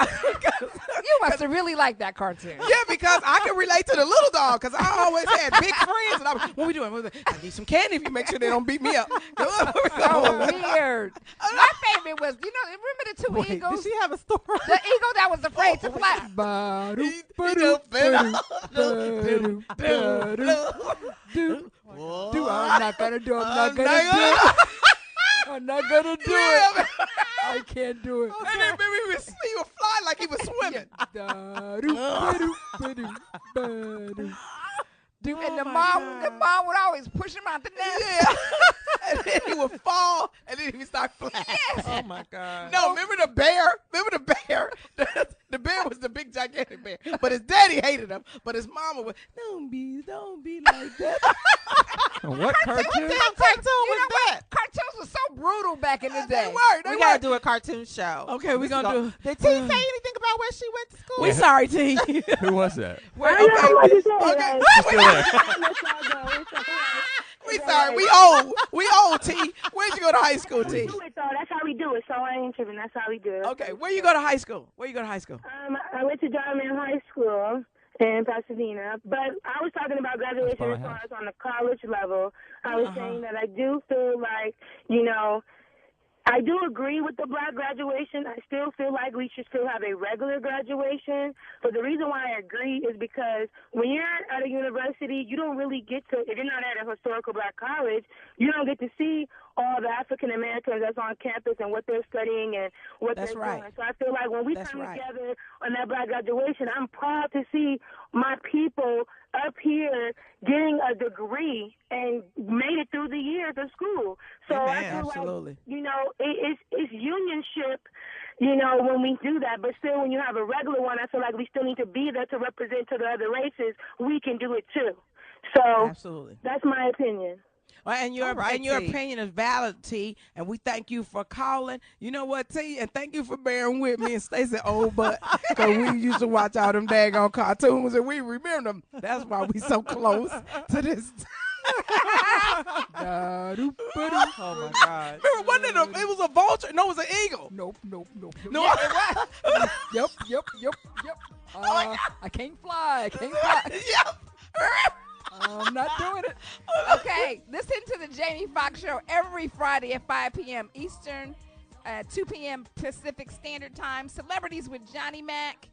You must have really liked that cartoon. Yeah, because I can relate to the little dog, because I always had big friends. And what we doing? I need some candy if you make sure they don't beat me up. So weird. My favorite was, remember the two eagles? Did she have a story? The eagle that was afraid to fly. I'm not gonna do it. I'm not gonna do it. I can't do it. And then maybe he would fly like he was swimming. And the mom would always push him out the nest. Yeah. And then he would fall, and then he would start flying. Yes. Oh, my God. No, remember the bear? The bear was the big, gigantic bear. But his daddy hated him. But his mama would, don't be like that. What cartoon? What damn cartoon was that? Cartoons were so brutal back in the day. We got to do a cartoon show. Okay, we're going to do. Did T say anything about where she went to school? We sorry, T. Who was that? We sorry. We old, T. Where'd you go to high school, T? That's how we do it. So I ain't tripping. That's how we do it. Okay, where you go to high school? I went to Diamond High School in Pasadena, but I was talking about graduation as far as on the college level. I was saying that I do feel like, I do agree with the black graduation. I still feel like we should still have a regular graduation. But the reason why I agree is because when you're at a university, you don't really get to, if you're not at a historical black college, you don't get to see all the African Americans that's on campus and what they're studying and what they're doing. So I feel like when we come together on that black graduation, I'm proud to see my people up here getting a degree and made it through the years of school. So I feel absolutely. like, it's unionship, when we do that. But still, when you have a regular one, I feel like we still need to be there to represent to the other races. We can do it too. So absolutely, that's my opinion. Well, and your opinion is valid, T, and we thank you for calling. You know what, T, and thank you for bearing with me and Stacey old butt, because we used to watch all them daggone cartoons, and we remember them. That's why we so close to this. Oh, my God. Remember, it was a vulture. No, it was an eagle. Nope. No, it was. Yep. I can't fly. Yep. I'm not doing it. Okay, listen to the Jamie Foxx Show every Friday at 5 p.m. Eastern, 2 p.m. Pacific Standard Time. Celebrities with Johnny Mac,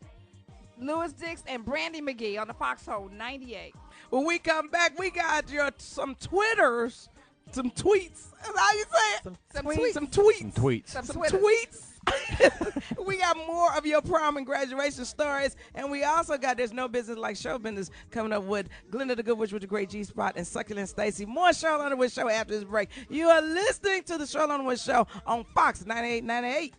Louis Dix, and Brandy McGee on the Foxxhole 98. When we come back, we got some tweets. That's how you say it? Some tweets. We got more of your prom and graduation stories, and we also got There's No Business Like Show Business coming up with Glenda the Good Witch with the Great G-Spot and Succulent Stacy. More Sheryl Underwood Show after this break. You are listening to the Sheryl Underwood Show on Fox 98.98.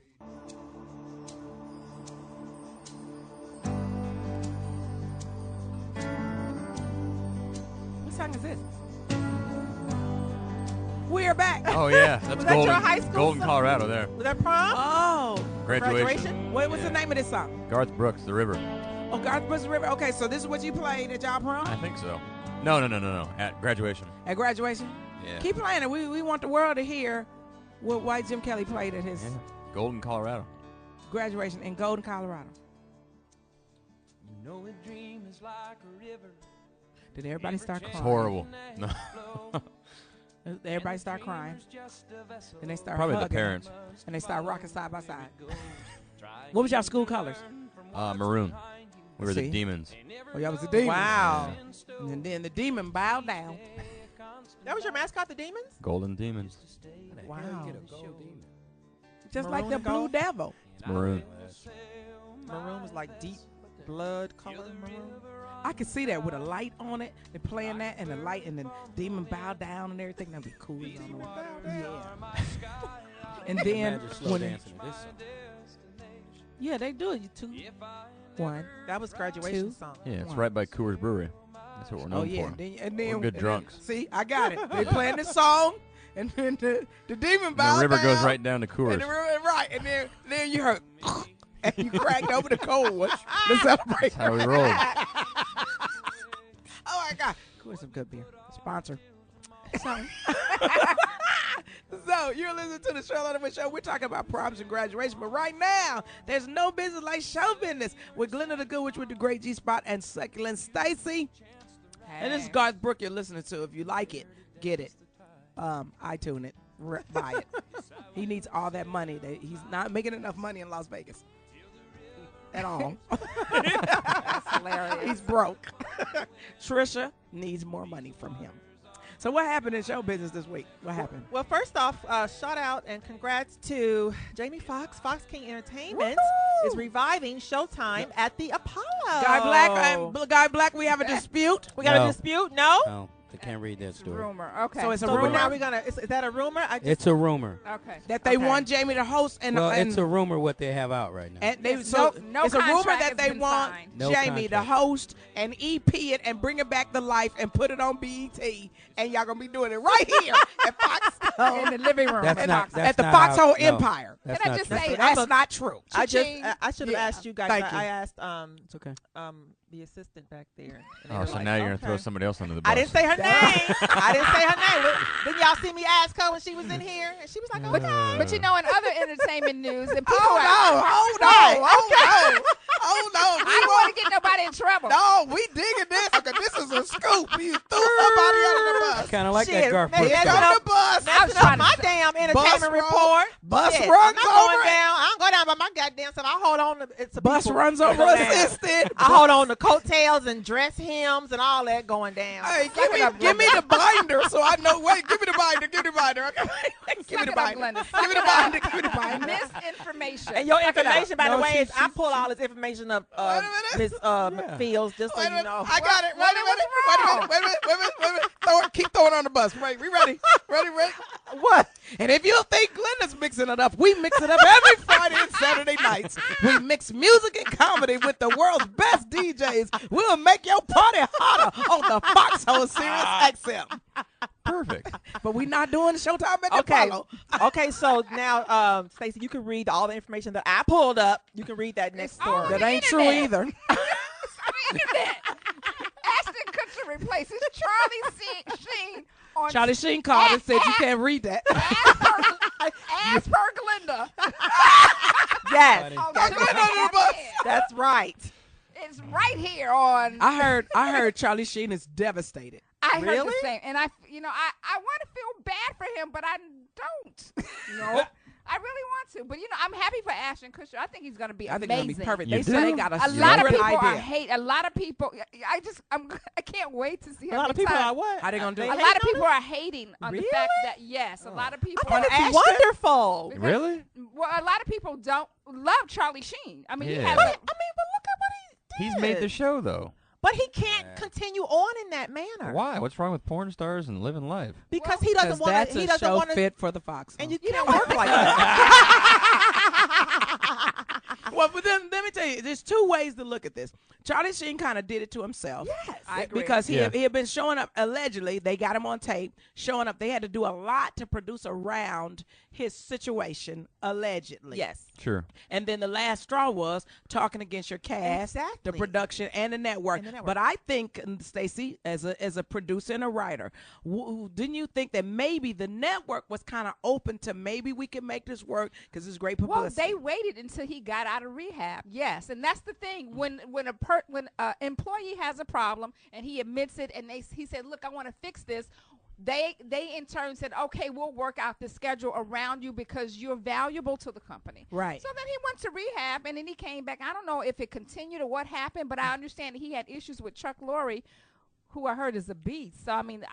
What song is this? We are back. Oh, yeah. That's that your high school Golden, song? Colorado there. Was that prom? Oh. Graduation. What was the name of this song? Garth Brooks, The River. Oh, Garth Brooks, The River. Okay, so this is what you played at y'all prom? I think so. No. At graduation. At graduation? Yeah. Keep playing it. We want the world to hear why Jim Kelly played at his Golden, Colorado. Graduation in Golden, Colorado. You know a dream is like a river. Did everybody start crying? It's horrible. No. Everybody start crying. And they start Probably hugging. the parents. And they start rocking side by side. What was y'all school colors? Maroon. We were the Demons. Oh, y'all was the Demons. Wow. And then the Demon bowed down. That was your mascot, the Demons? Golden Demons. Wow. Maroon Just like the and Blue gold? Devil. It's maroon. Maroon was like deep blood color maroon. I could see that with a light on it. They're playing that and the light and the demon bow down and everything. That'd be cool. Yeah. And then Imagine slow dancing to this song. yeah, they do it. You 2, 1. That was graduation 2. song. Yeah, it's right by Coors Brewery. That's what we're known Oh yeah, for. and then We're good and drunks. Then, see, I got it. They playing this song, and then the demon And bows the river down, goes right down to and Coors. the river, right, and then you heard, and you cracked over the cold one to celebrate. That's how we roll. Oh my God, Coors some good beer. Sponsor. So, so you're listening to the Sheryl Underwood Show. We're talking about proms and graduation, but right now there's no business like show business with Glenda the Good Witch with the Great G Spot and Succulent Stacy. And this is Garth Brooks you're listening to. If you like it, get it. iTunes it, buy it. He needs all that money. He's not making enough money in Las Vegas at all. That's hilarious. He's broke. Trisha needs more money from him. So what happened in show business this week? What happened? Well, first off, shout out and congrats to Jamie Foxx. Fox King Entertainment is reviving Showtime at the Apollo. Guy Black, we have a dispute. We got a dispute? No? No, they can't read that story. Rumor. Okay. So it's a So rumor. now we're gonna. Is that a rumor? It's a rumor. Okay. That they Okay. want Jamie to host and Well, and, it's a rumor what they have out right now. and they It's so no it's a rumor contract that has they been want signed. No Jamie to contract. host and EP it and bring it back to life and put it on BET, and y'all gonna be doing it right here at Foxxhole In the living room. That's at not- Fox. that's at the not how- Foxxhole no. Empire. That's Can I not just true. say, That's not true. I Cha-ching. should have Yeah. asked you guys. Thank you. I asked It's okay. the assistant back there. and they Oh, were so like, now you're going to throw okay. somebody else under the bus. I didn't say her name. I didn't say her name. Didn't y'all see me ask her when she was in here? And she was like, okay. But you know, in other entertainment news, and people Hold are, on, hold on, hold on, hold on. I don't want to get nobody in trouble. No, we digging this because this is a scoop. You threw somebody under the bus. Kind of like Shit, that Garth man, Brooks that's story. On the bus. Messing trying up to my say- damn Bus entertainment roll- report. Bus Shit, runs I'm not over going it. down. I don't go down by my goddamn self. I hold on to it's Bus people runs over going down. assistant. I hold on to coattails and dress hymns and all that going down. Hey, give me the binder so I know. Wait, give me the binder. Give me the binder. Okay, wait, give me the Suck it up, binder. Glenda. Give me the binder. Give me the binder. Misinformation. And your Suck it up. information, by the No, way, she- is I she- pull all this information up, Wait a minute. Miss Fields, just so Wait a you minute. know. I got it. Wait a What minute. was Wait a minute. Wait a minute. Wait a minute. Throw it. Keep throwing it on the bus. Wait, we ready? Ready? What? And if you think Glenda's mixing it up, we mix it up every Friday and Saturday nights. We mix music and comedy with the world's best DJs. We'll make your party hotter on the Foxxhole Sirius XM. Perfect. But we're not doing Showtime at the Okay. Apollo. Okay, so now, Stacey, you can read all the information that I pulled up. You can read that next all story. That the ain't true internet. either. Ashton Kutcher replaces Charlie Sheen on Charlie Sheen called and said you can't read that. As per Glenda. Yes, On Glenda under the bus. that's right. It's right here on. I heard Charlie Sheen is devastated. I heard the Really? same, and I want to feel bad for him, but I don't. No, I really want to, but I'm happy for Ashton Kutcher. I think he's going to be I think amazing. it'll be perfect. You They say do? they got A lot of secret people are idea. hate. A lot of people. I can't wait to see A how lot of many people times- are what? How they gonna do They it? A hate lot of on people it? are hating on the fact that a lot of people. I think Ashton? it's wonderful. Because- Really? Well, a lot of people don't love Charlie Sheen. I mean, he Yeah. has. But look at what he did. He's made the show, though. But he can't continue on in that manner. Why? What's wrong with porn stars and living life? Because he doesn't want That's to. He a doesn't show want to. fit for the Fox. And you can't work like that. Well, but then let me tell you, there's two ways to look at this. Charlie Sheen kind of did it to himself. Yes, I agree. Because he Yeah. had been showing up, allegedly, they got him on tape, showing up. They had to do a lot to produce around his situation, allegedly. Yes. Sure. And then the last straw was talking against your cast, the Exactly. production, and the network. But I think, Stacey, as a producer and a writer, didn't you think that maybe the network was kind of open to maybe we can make this work because it's great Well, publicity? they waited until he got out of rehab. Yes, and that's the thing. When an employee has a problem and he admits it, and he said, "Look, I want to fix this." They in turn said, "Okay, we'll work out the schedule around you because you're valuable to the company." Right. So then he went to rehab, and then he came back. I don't know if it continued or what happened, but I understand that he had issues with Chuck Lorre, who I heard is a beast. So I mean,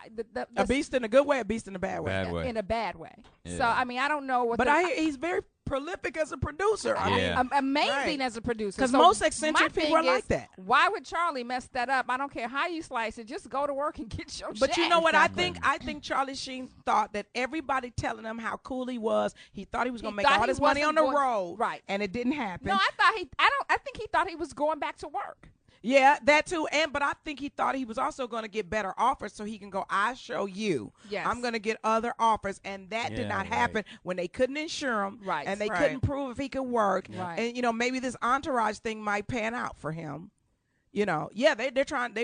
a beast in a good way, a beast in a bad way. Bad way. in a bad way. Yeah. So I mean, I don't know what. But I hear he's very prolific as a producer. I Yeah. mean, Amazing as a producer. because So most my eccentric people thing are like is, that. Why would Charlie mess that up? I don't care how you slice it. Just go to work and get your But you check. know what I think? I think Charlie Sheen thought that everybody telling him how cool he was. He thought he was going to make thought all he this money on wasn't the going- road, right. and it didn't happen. No, I think he thought he was going back to work. Yeah, that too. But I think he thought he was also going to get better offers so he can go, I show you. Yes. I'm going to get other offers. And that did Yeah, not happen when they couldn't insure him. Right. And they Right. couldn't prove if he could work. Right. And, maybe this entourage thing might pan out for him. They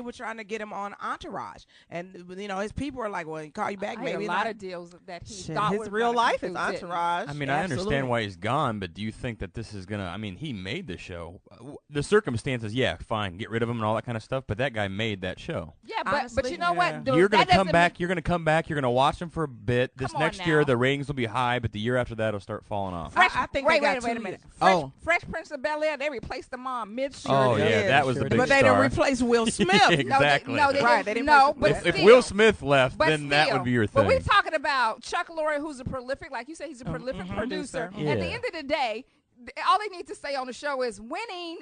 were trying to get him on Entourage, and his people are like, well, he call you back, I maybe had a lot not. of deals that he Shit, thought his were real gonna life come is through, didn't. Entourage. I mean, I understand Absolutely. why he's gone, but do you think that this is gonna? I mean, he made the show. The circumstances, yeah, fine, get rid of him and all that kind of stuff. But that guy made that show. Yeah, but Honestly, you know what? Dude, You're gonna that come doesn't back. mean- You're gonna come back. You're gonna watch him for a bit. This Come on next year, now. the ratings will be high, but the year after that, it'll start falling off. I think wait, they got wait, 2 wait a minute. years. Fresh Prince of Bel Air, they replaced the mom mid-season. Oh yeah, Yeah, that was the sure big But they star. didn't replace Will Smith. Exactly. No, they Right, didn't. they didn't No, replace but If still, Will Smith left, but then that would be your thing. But we're talking about Chuck Lorre, who's a prolific, like you said, he's a prolific producer. Yeah. At the end of the day, all they need to say on the show is winning.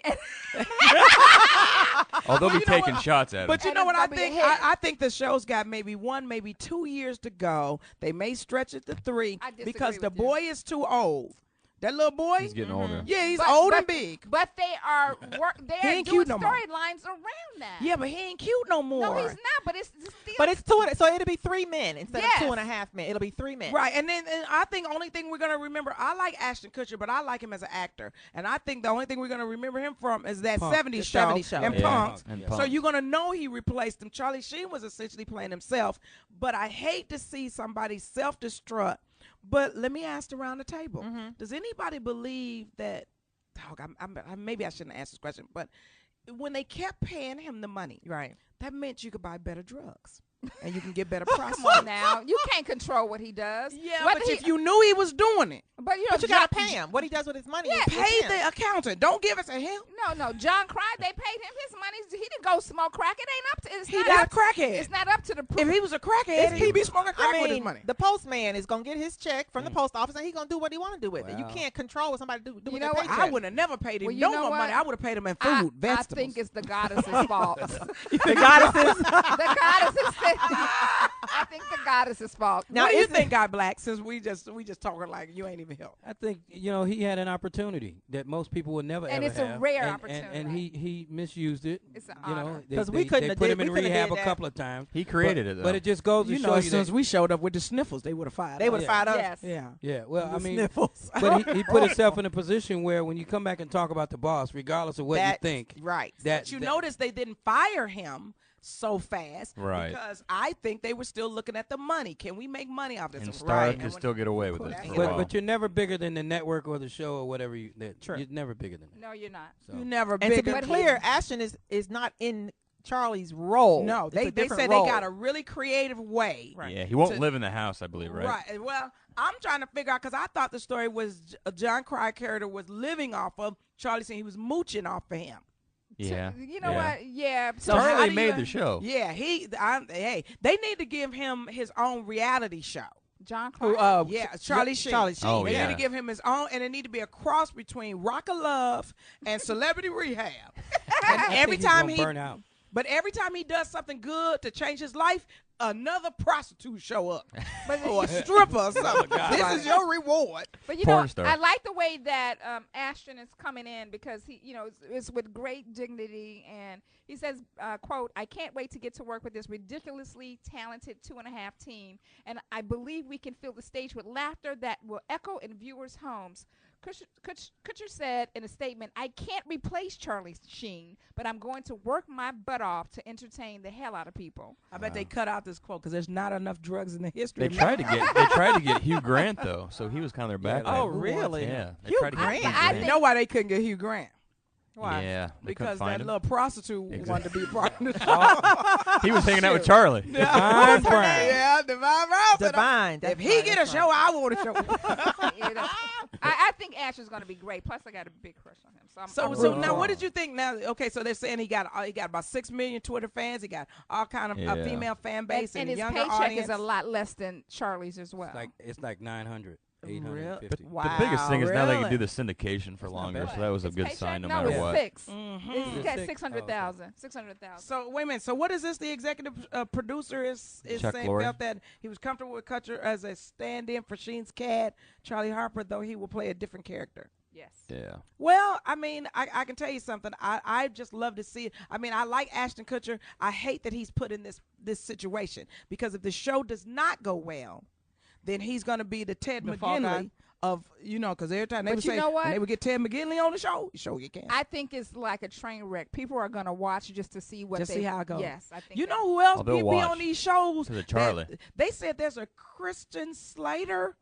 Oh, they'll be you know taking what? shots at But him. you know what I it's gonna be a think? hit. I think the show's got maybe 1, maybe 2 years to go. They may stretch it to 3 I disagree because the with you. boy is too old. That little boy, He's getting older. yeah, he's But- old but- and big. But they are He doing ain't cute no more. storylines around that. Yeah, but he ain't cute no more. No, he's not. But it's still. But it's so it'll be 3 men instead Yes. of 2.5 men. It'll be 3 men. Right, and I think only thing we're gonna remember. I like Ashton Kutcher, but I like him as an actor, and I think the only thing we're gonna remember him from is that Punk. 70s The show, 70s show. and Yeah, Punks. and So Punks. you're gonna know he replaced him. Charlie Sheen was essentially playing himself, but I hate to see somebody self-destruct. But let me ask around the table: does anybody believe that? Maybe I shouldn't ask this question, but when they kept paying him the money, Right. that meant you could buy better drugs and you can get better Come prostitutes. on now, you can't control what he does. Yeah, Whether but he- if you knew he was doing it, but you know, But you gotta pay him. What he does with his money. Yeah, is pay him. the accountant. Don't give it to him. No, John Crye, they paid him his money. He didn't go smoke crack. It ain't up to. It's He not not a up, crackhead. It's not up to the. If he was a crackhead, he'd be smoking crack I with his mean, money. the postman is gonna get his check from the post office, and he's gonna do what he want to do with it. You Wow. can't control what somebody do You with know their what? paycheck. I would have never paid him Well, you no know more what? money. I would have paid him in food, I vegetables. think it's the goddess's fault. The goddesses. The goddess's. I think the goddess's fault. Now, what do you is it- think, Guy Black? Since we just talking like you ain't even help. I think he had an opportunity that most people would never And ever it's a have. rare and opportunity. he misused it. It's an You know, honor. 'Cause they we couldn't have put did- him in we couldn't have rehab did a that. couple of times. He created it, though. But it just goes to You show know, you as soon that as we showed up with the sniffles, they would have fired They us. would have fired us. Yes. Yeah. yeah. Well, I The mean, sniffles. but he put himself in a position where when you come back and talk about the boss, regardless of what That's you think, right. But you notice they didn't fire him so fast, Right. Because I think they were still looking at the money. Can we make money off this? And Right. Star And could when- still get away with it. That's for a it. while. but you're never bigger than the network or the show or whatever True. you're never bigger than that. No, you're not. So. You never And to bigger. be But clear, Ashton is not in Charlie's role. No, It's they a different said role. they got a really creative way. Right. Yeah, he won't To- live in the house, I believe, right? Right. Well, I'm trying to figure out because I thought the story was John Crye character was living off of Charlie saying he was mooching off of him. Yeah. You know yeah. what? Yeah. So how Charlie do made you- the show. Yeah, hey, they need to give him his own reality show. John Who, Crye. Yeah, Charlie Sheen. Charlie Sheen. Oh, They yeah. need to give him his own, and it need to be a cross between Rock of Love and Celebrity Rehab. And I every think he's time gonna he, burn out. but every time he does something good to change his life, another prostitute show up or a stripper or something. This is your reward. But you Porn know, star. I like the way that Ashton is coming in because he, it's with great dignity, and he says, "quote I can't wait to get to work with this ridiculously talented 2.5 team, and I believe we can fill the stage with laughter that will echo in viewers' homes." Kutcher said in a statement, "I can't replace Charlie Sheen, but I'm going to work my butt off to entertain the hell out of people." I bet they cut out this quote because there's not enough drugs in the history. They of tried to get Hugh Grant though, so he was kind of their Yeah, backup. Oh, who wants really? him? Yeah, they Hugh tried to get Grant? Hugh I Grant. You think- know why they couldn't get Hugh Grant? Why? Yeah, they couldn't Because find that him. little prostitute Exactly. wanted to be part of the show. He was hanging out with Charlie. Divine Brown. Yeah, Divine Brown. said, Divine. If he get a show, I want a show. I think Ash is going to be great. Plus, I got a big crush on him. So I'm So rooting now, for what him. did you think? Now, okay, so they're saying he got about 6 million Twitter fans. He got all kind of Yeah. female fan base And and, his younger paycheck audience. is a lot less than Charlie's as well. It's like 900. $850. Wow. The biggest thing is now they can really? do the syndication for longer, bad. so that was a His good paycheck? sign no No, matter it's what. 6. Mm-hmm. He's got Six? 600,000. 600,000. So wait a minute. So what is this? The executive producer is Chuck saying Lorre. felt that he was comfortable with Kutcher as a stand-in for Sheen's cat, Charlie Harper, though he will play a different character. Yes. Yeah. Well, I mean, I can tell you something. I just love to see it. I mean, I like Ashton Kutcher. I hate that he's put in this situation because if the show does not go well, then he's going to be the Ted The fall guy. McGinley of, because every time they But would you say, know what? when they would get Ted McGinley on the show you can't. I think it's like a train wreck. People are going to watch just to see what Just they see how it goes. Yes, I think You that- know who else Oh, they'll be watch. on these shows? To the that- Charlie. They said there's a Christian Slater,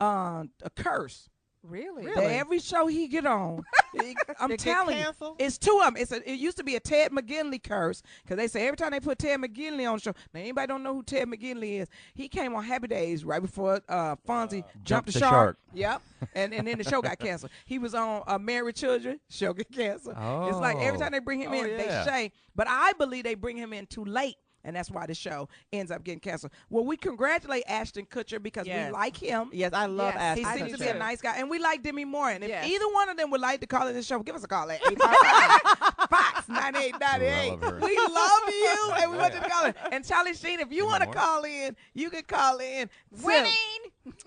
a curse. Really? That every show he get on, I'm It get telling you, canceled? it's two of them. It used to be a Ted McGinley curse because they say every time they put Ted McGinley on the show. Now anybody don't know who Ted McGinley is? He came on Happy Days right before Fonzie jumped the shark. Yep, and then the show got canceled. He was on Married with Children. Show get canceled. It's like every time they bring him in, yeah. they say. But I believe they bring him in too late. And that's why the show ends up getting canceled. Well, we congratulate Ashton Kutcher because Yes. we like him. Yes, I love Yes, Ashton. He seems to be Kutcher. a nice guy. And we like Demi Moore. And if Yes. either one of them would like to call in the show, give us a call at 855 Fox 9898. Ooh, I love her. We love you. And we want you to call in. And Charlie Sheen, if you want to Moore. call in, you can call in. Winning.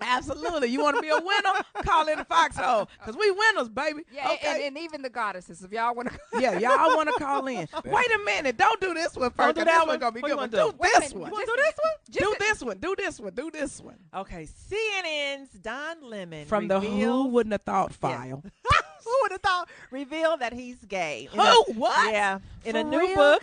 Absolutely. You want to be a winner? Call in the Foxhole. Because we winners, baby. Yeah, Okay. and even the goddesses, if y'all want to. Yeah, y'all want to call in. Wait a minute. Don't do this one first. do 'cause that this one. going to be What good. you One. wanna Do do? Wait a this minute, one. you wanna do this one? Do this one. Do this one. Do this one. Okay, CNN's Don Lemon From the Who reveals- Wouldn't Have Thought file. Who would have thought? Revealed that he's gay. Who? What? Yeah, in a For new real? book.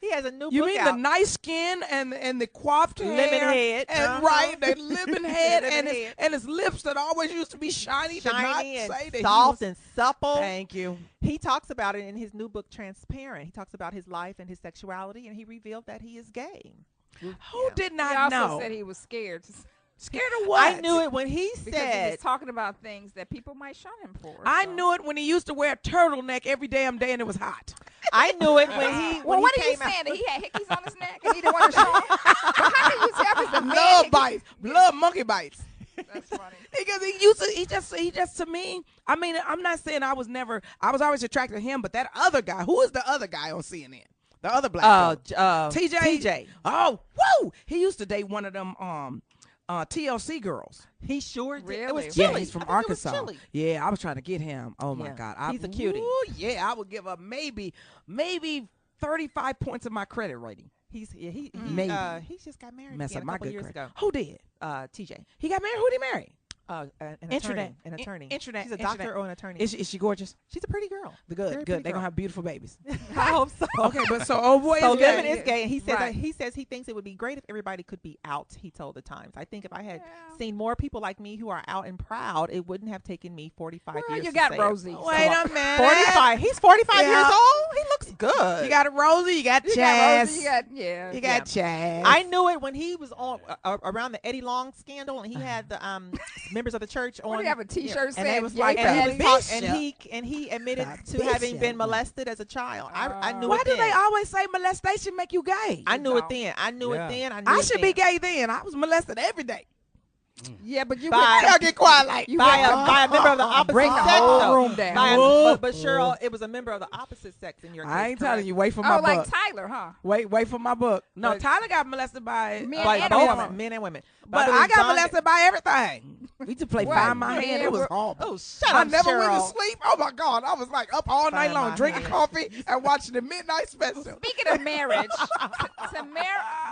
He has a new You book mean out. the nice skin and the coiffed Lemon hair head, and uh-huh. the lemon head Lemon and head. his lips that always used to be shiny to not shiny and say that soft he was, and supple. Thank you. He talks about it in his new book, Transparent. He talks about his life and his sexuality, and he revealed that he is gay. Who did He not also know? said he was scared. Scared of what? I knew it when he Because he said. was talking about things that people might shun him for. I so. knew it when he used to wear a turtleneck every damn day and it was hot. I knew it when he. Well, when what he are you came out- saying? That he had hickeys on his neck and he didn't want to show them? But how can you tell if it's a man? Love hickeys? bites. Love monkey bites. That's funny. Because he just to me, I mean, I'm not saying I was always attracted to him, but that other guy, who is the other guy on CNN? The other black guy. TJ. TJ. Oh, woo! He used to date one of them TLC girls. He sure did. It Really? was Chili. Yeah, he's from I think it was Arkansas. Chili. Yeah, I was trying to get him. Oh my Yeah, God, he's a cutie. Ooh, yeah, I would give up maybe 35 points of my credit rating. He Maybe. he's just got married Mess again up a my couple good years credit. ago. Who did? TJ. He got married. Who did he marry? An Internet. attorney. An attorney. Internet. She's a Internet. doctor or an attorney. Is she gorgeous? She's a pretty girl. Good, Very good. pretty They're girl. gonna have beautiful babies. I hope so. Okay, but so old boy So is Lemon gay. is gay, and he says Right. he says he thinks it would be great if everybody could be out. He told the Times, "I think if I had seen more people like me who are out and proud, it wouldn't have taken me 45 Well, years." you to got say it." Rosie. Wait a minute. 45. He's 45 Yeah. years old. He looks good. You got a Rosie. You got You got Chaz. Rosie, you got, yeah. You got Chaz. I knew it when he was on around the Eddie Long scandal, and he had the members of the church on. What do you have a T-shirt and saying? they was like, Yay, and Daddy? he, was Bishop. and he admitted The to having bishop. been molested as a child. I knew Why it do then. they always say molestation make you gay? I knew it don't. then. I knew Yeah. it then. I knew I it should then. be gay then. I was molested every day. Yeah, but you Bye. Y'all get quiet like by a member of the opposite bring the sex. whole though. room down. But Cheryl, it was a member of the opposite sex in your case. I ain't correct? telling you. Wait for my Oh, like book. Tyler, huh? Wait for my book. No, But- Tyler got molested by Men By and both women. men and women. but it I was got John- molested by everything. We just played What? Find My Yeah, Hand. It was we're- horrible. Oh, shut I up, never went to Cheryl. sleep. Oh my God, I was like up all night Find long My drinking Hand. coffee and watching the Midnight Special. Speaking of marriage,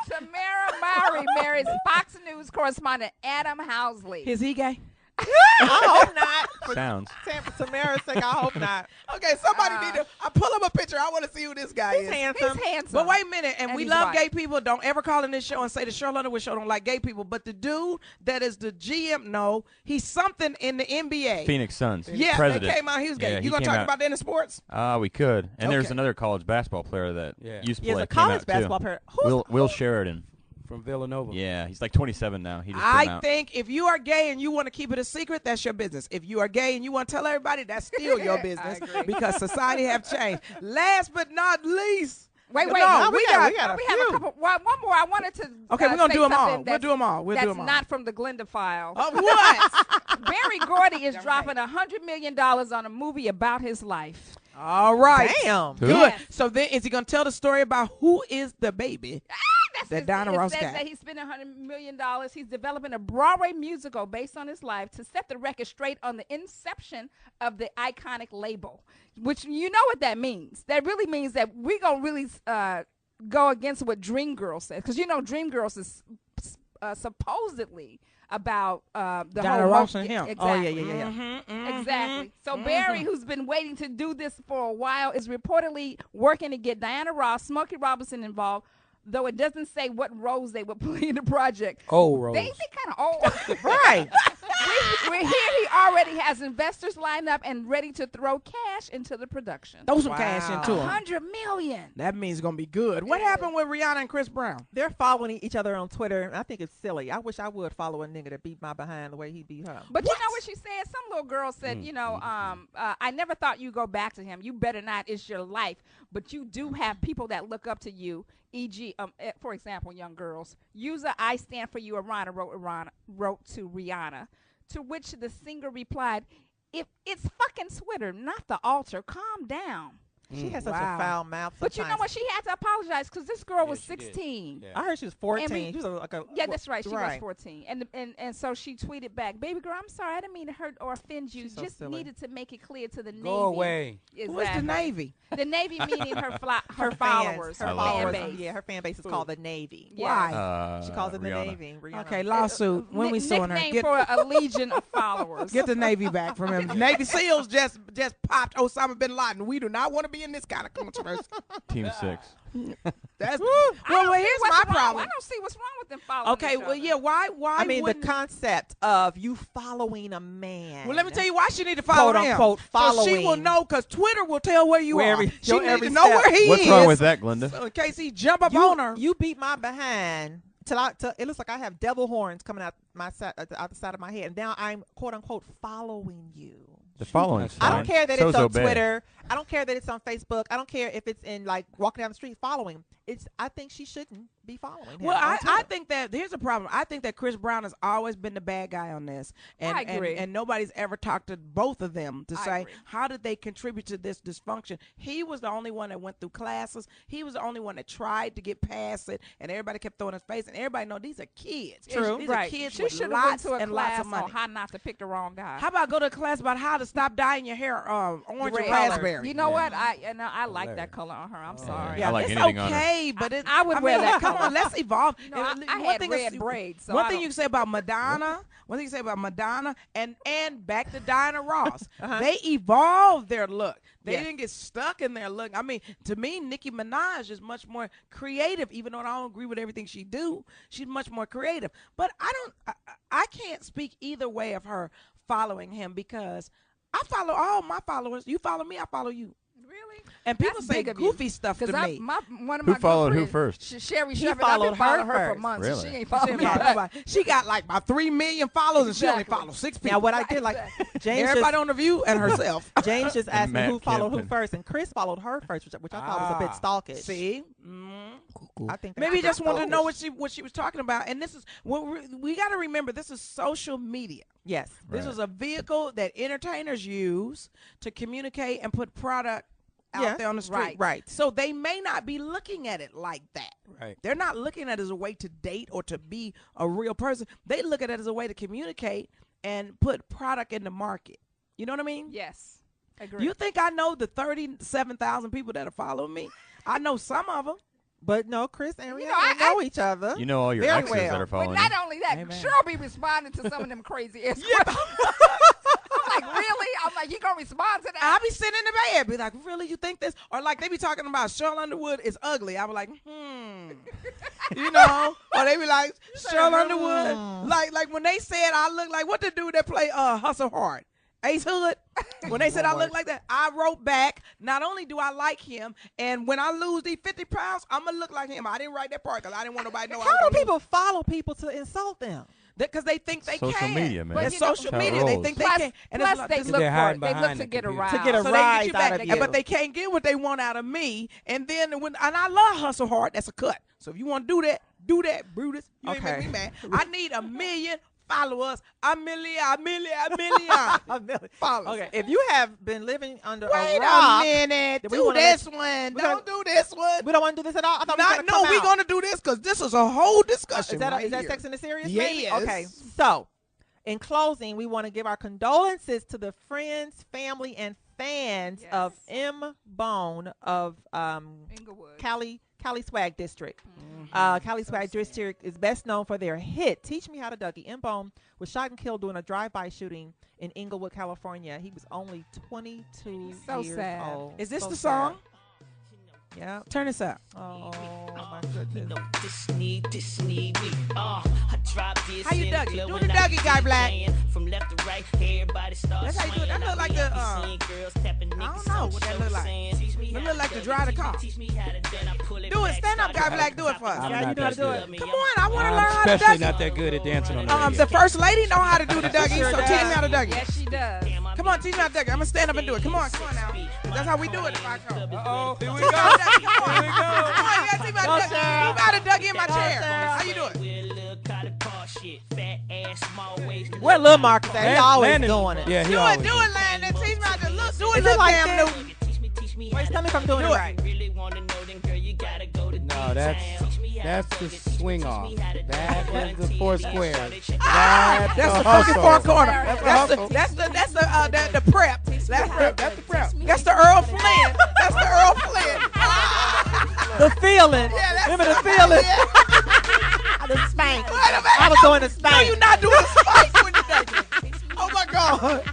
Tamara Mowry marries Fox News correspondent Adam Housley. Is he gay? I hope not. For Sounds. Tamara's sake, I hope not. Okay, somebody need to. I pull up a picture. I want to see who this guy He's is. handsome. He's handsome. But wait a minute, and we he's love white. gay people. Don't ever call in this show and say the Sheryl Underwood show don't like gay people. But the dude that is the GM, no, he's something in the NBA. Phoenix Suns. Yeah, President. they came out. He was gay. Yeah, you he gonna came talk out- about that in the sports? We could. And there's Okay. another college basketball player that Yeah. used to He is play. a came college out basketball too. player. Who's- Will Sheridan. From Villanova. Yeah, he's like 27 now. He just came I out. think if you are gay and you want to keep it a secret, that's your business. If you are gay and you want to tell everybody, that's still your business agree. because society have changed. Last but not least, Wait. No, we got a we have a few. couple. One more. I wanted to. Okay, we're gonna say do them all. something We'll do them all. We'll do That's them all. not from the Glenda file. What? Barry Gordy is dropping $100 million on a movie about his life. All right. Damn. Who? Good. Yes. So then, is he gonna tell the story about who is the baby? That Diana Ross It says got. that he's spending $100 million. He's developing a Broadway musical based on his life to set the record straight on the inception of the iconic label, which you know what that means. That really means that we're going to really go against what Dreamgirls says. Because, you know, Dreamgirls is supposedly about the Diana whole Ross and him. Exactly. Oh, yeah. Exactly. So Barry, who's been waiting to do this for a while, is reportedly working to get Diana Ross, Smokey Robinson involved, though it doesn't say what roles they would play in the project. Old Rose. They kind of old. Right. We're here. He already has investors lined up and ready to throw cash into the production. Throw some cash into him. $100 million. That means it's gonna be good. What happened with Rihanna and Chris Brown? They're following each other on Twitter, and I think it's silly. I wish I would follow a nigga that beat my behind the way he beat her. But you know what she said? Some little girl said, you know, I never thought you'd go back to him. You better not. It's your life. But you do have people that look up to you, e.g., for example, young girls. User I Stand For You, Irana wrote to Rihanna, to which the singer replied, if it's fucking Twitter, not the altar, calm down. She has such a foul mouth. But you know what? She had to apologize because this girl was she did. 16. Yeah. I heard she was 14. She was Yeah, that's right. She was 14. And so she tweeted back, baby girl, I'm sorry. I didn't mean to hurt or offend you. She's so Just silly. needed to make it clear to the Navy. Go away. Exactly. What's the Navy? The Navy meaning her Her followers, fans, her followers. fan base. Yeah, her fan base is called the Navy. Yeah. Why? She calls it the Rihanna. Navy. Rihanna. Okay, lawsuit. When we suing her? Nickname for a legion of followers. Get the Navy back from him. Navy SEALs just popped Osama bin Laden. We do not want to be in this kind of controversy. Team 6. That's I don't well. see Here's what's my wrong. problem. I don't see what's wrong with them following Okay, each well, other. yeah. Why? I mean, the wouldn't- concept of you following a man. Well, let me tell you why she need to follow Quote, him. unquote, So she will following. know because Twitter will tell where you Where are. every- She your needs every to know step. where he What's is. wrong with that, Glenda? So in case he jump up on her. You beat my behind till it looks like I have devil horns coming out out the side of my head, and now I'm quote unquote following you. The following. I don't care that it's on bad. Twitter. I don't care that it's on Facebook. I don't care if it's in like walking down the street following. I think she shouldn't be following him. Well, on I Twitter. think that here's the problem. I think that Chris Brown has always been the bad guy on this, and I agree. and nobody's ever talked to both of them to I say agree. how did they contribute to this dysfunction. He was the only one that went through classes. He was the only one that tried to get past it, and everybody kept throwing his face. And everybody know these are kids. True. These right. are kids She with should have went lots to a and lots class of money. on how not to pick the wrong guy. How about go to a class about how to stop dyeing your hair orange Red and raspberry? You know Yeah. what? I like that color on her. I'm sorry. I like it's anything on her. okay, but I would wear that Come color. on, let's evolve. You know, I And had thing red is- braids, so one I thing don't- you can say about Madonna, and back to Diana Ross, they evolved their look. They Yes. didn't get stuck in their look. I mean, to me, Nicki Minaj is much more creative. Even though I don't agree with everything she do, she's much more creative. But I can't speak either way of her following him because I follow all my followers. You follow me, I follow you. Really? And people That's say big of you. goofy stuff to Because me. one of Who my good followed who friends, first? Sherry He Shepherd. I've followed been following her her for first. months. Really? She ain't She following me got back. like- She got like about 3 million followers, and she only Exactly. follows 6 people. Now what I did like James Everybody just, on the View and herself. James just asked me Matt who followed who Kemp. first, and Chris followed her first, which I thought was a bit stalkish. See, I think maybe he that's just wanted to know stalkish. what she was talking about. And this is what we got to remember. This is social media. Yes. This Right. is a vehicle that entertainers use to communicate and put product out Yeah, there on the street. right. So they may not be looking at it like that. Right. They're not looking at it as a way to date or to be a real person. They look at it as a way to communicate and put product in the market. You know what I mean? Yes. Agree. You think I know the 37,000 people that are following me? I know some of them. But no, Chris and You Rihanna know, I- know each other. You know all your Very exes well. that are But following not you. only that, Amen. Cheryl be responding to some of them crazy ass questions. I'm like, really? I'm like, you gonna respond to that? I'll be sitting in the bed, be like, really, you think this? Or like they be talking about Sheryl Underwood is ugly. I be like, you know? Or they be like, Sheryl Underwood. Like when they said I look like, what the dude that play Hustle Hard? Ace Hood. When they said I look like that, I wrote back, not only do I like him, and when I lose these 50 pounds, I'm going to look like him. I didn't write that part because I didn't want nobody to know I was How gonna do lose. people follow people to insult them? Because they think they social can. media, man. That's you know, social That's how it media. They rolls. think Plus, they can. And plus it's they like, look They're for hiding it. They behind look the to get computer. around. To get a so they rise get you out back, of you. but they can't get what they want out of me. And then and I love hustle hard. That's a cut. So if you want to do that, Brutus. You ain't Okay. make me mad. I need 1 million followers. A million followers. Okay, if you have been living under Wait a rock, a minute. then we Do wanna this let- one. we Don't do this one. we don't want to do this at all. I thought we were No, we're going gonna do this because this is a whole discussion. Is that right is that here. Sex in the Serious? Yes. Maybe? Okay, so in closing, we want to give our condolences to the friends, family, and fans of M. Bone of Inglewood. Cali Swag District. Mm-hmm. Cali Swag District is best known for their hit "Teach Me How to Dougie." M. Bone was shot and killed during a drive-by shooting in Inglewood, California. He was only 22 So years sad. old. Is this So the sad. song? Yeah. Turn this up. Oh my goodness. This need me. I drop this. How you Dougie? Do the Dougie guy, Black. From left to right, everybody starts. That's how you do it. That look like the, I don't know what that look like. It look like the drive the car. Do it. Stand up, guy, Black. Do it for us. I'm Yeah, you not know how that to do good. it. Come on, I want to I'm learn how to especially Dougie. not that good at dancing on the radio. The first lady know how to do the Dougie, Sure so does. teach me how to Dougie. Yes, she does. Come on, teach me how to Dougie. I'm gonna stand up and do it. Come on now. That's how we do it. If I go. Uh-oh, here we Teach go. me how to Dougie. Come on. Here we go. Come on, you gotta teach me how to Dougie. Cheryl. You got to Dougie in my chair. Cheryl. How you do it? Where Lil Marcus at? He always Landon- doing it. Yeah, he Do always it, Landon. Teach me how to look. Do it, Is it little like damn this? Newton. Wait, tell me if I'm doing it right. No, that's the swing off. That is the four square. That's That's the hustle. fucking far corner. hustle. That's the prep. That's the prep. That's the prep. That's the Earl Flynn. That's the Earl Flynn. The feeling. Yeah, that's Remember the feeling? The spank. I was doing the No, spank. you're not doing the spike when you Dougie. Oh my God.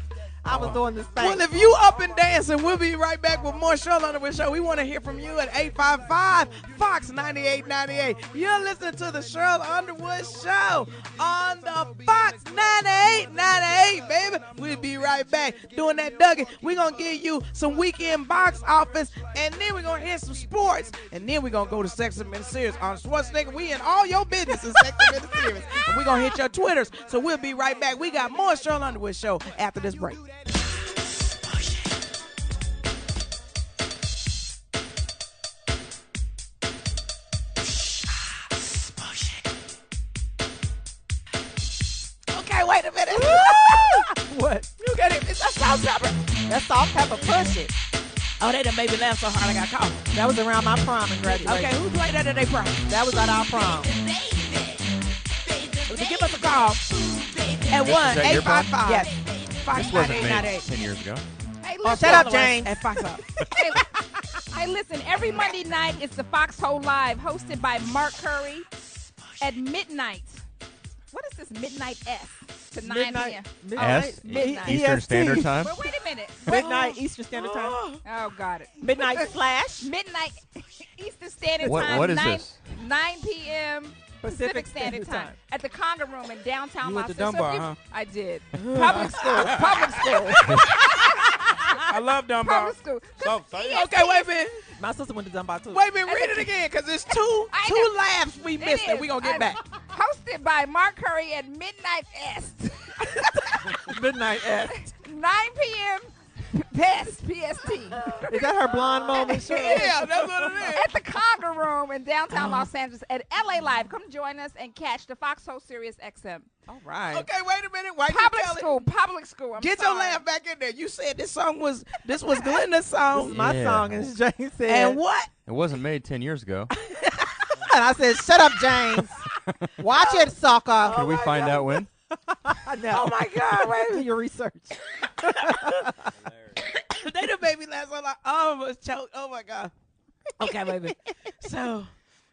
I was doing the spank. Well, if you up and dancing, we'll be right back with more Sheryl Underwood Show. We want to hear from you at 855 Fox 9898. You're listening to the Sheryl Underwood Show on the Fox 9898, baby. We'll be right back doing that Dougie. We're going to give you some weekend box office, and then we're going to hear some sports, and then we're going to go to Sex and Serious on Schwarzenegger. We in all your business in Sex and Serious. And we're going to hit your Twitters. So we'll be right back. We got more Sheryl Underwood Show after this break. Okay, wait a minute. What? You get it. It's a salt pepper. That's salt pepper. Push it. Oh, they done made me laugh so hard I got caught. That was around my prom and graduation. Okay, who played that at their prom? That was at our prom. So give us a call at that your prom? 1-855. Yes. Fox This wasn't made 9898. 10 years ago. Hey, Oh, listen. shut up, James. At Fox Up. Hey, listen. Every Monday night, it's the Foxhole Live, hosted by Mark Curry at midnight. What is this midnight S to 9 Midnight. p.m.? S? Midnight. Eastern Standard Time? But wait a minute. Midnight Eastern Standard Time. Oh, got it. Midnight slash Midnight Eastern Standard What- Time. what is 9, this? 9 p.m. Pacific Standard Time at the Conga Room in downtown You Los went to Angeles. Dunbar, huh? I did. Public school. Public school. I love Dunbar. Public school. So, Okay, wait a minute. My sister went to Dunbar too. Wait a minute. Read it again, because it's two laughs we missed that we going to get back. Hosted by Mark Curry at Midnight S. Midnight S. 9 p.m. PST. Is that her blonde moment? Cheryl? Yeah, that's what it is. At the Conga Room in downtown Los Angeles at LA Live. Come join us and catch the Foxhole Sirius XM. All right. Okay, wait a minute. Why Public you school. Public school. I'm Get sorry. your laugh back in there. You said this was Glenda's song. This is my Yeah. song, and James said. And what? It wasn't made 10 years ago. And I said, "Shut up, James. Watch it, sucker." Can we find out when? No. Oh my God, wait. Do your research. They done made me laugh so like, I almost choked. Oh my God. Okay, baby. So.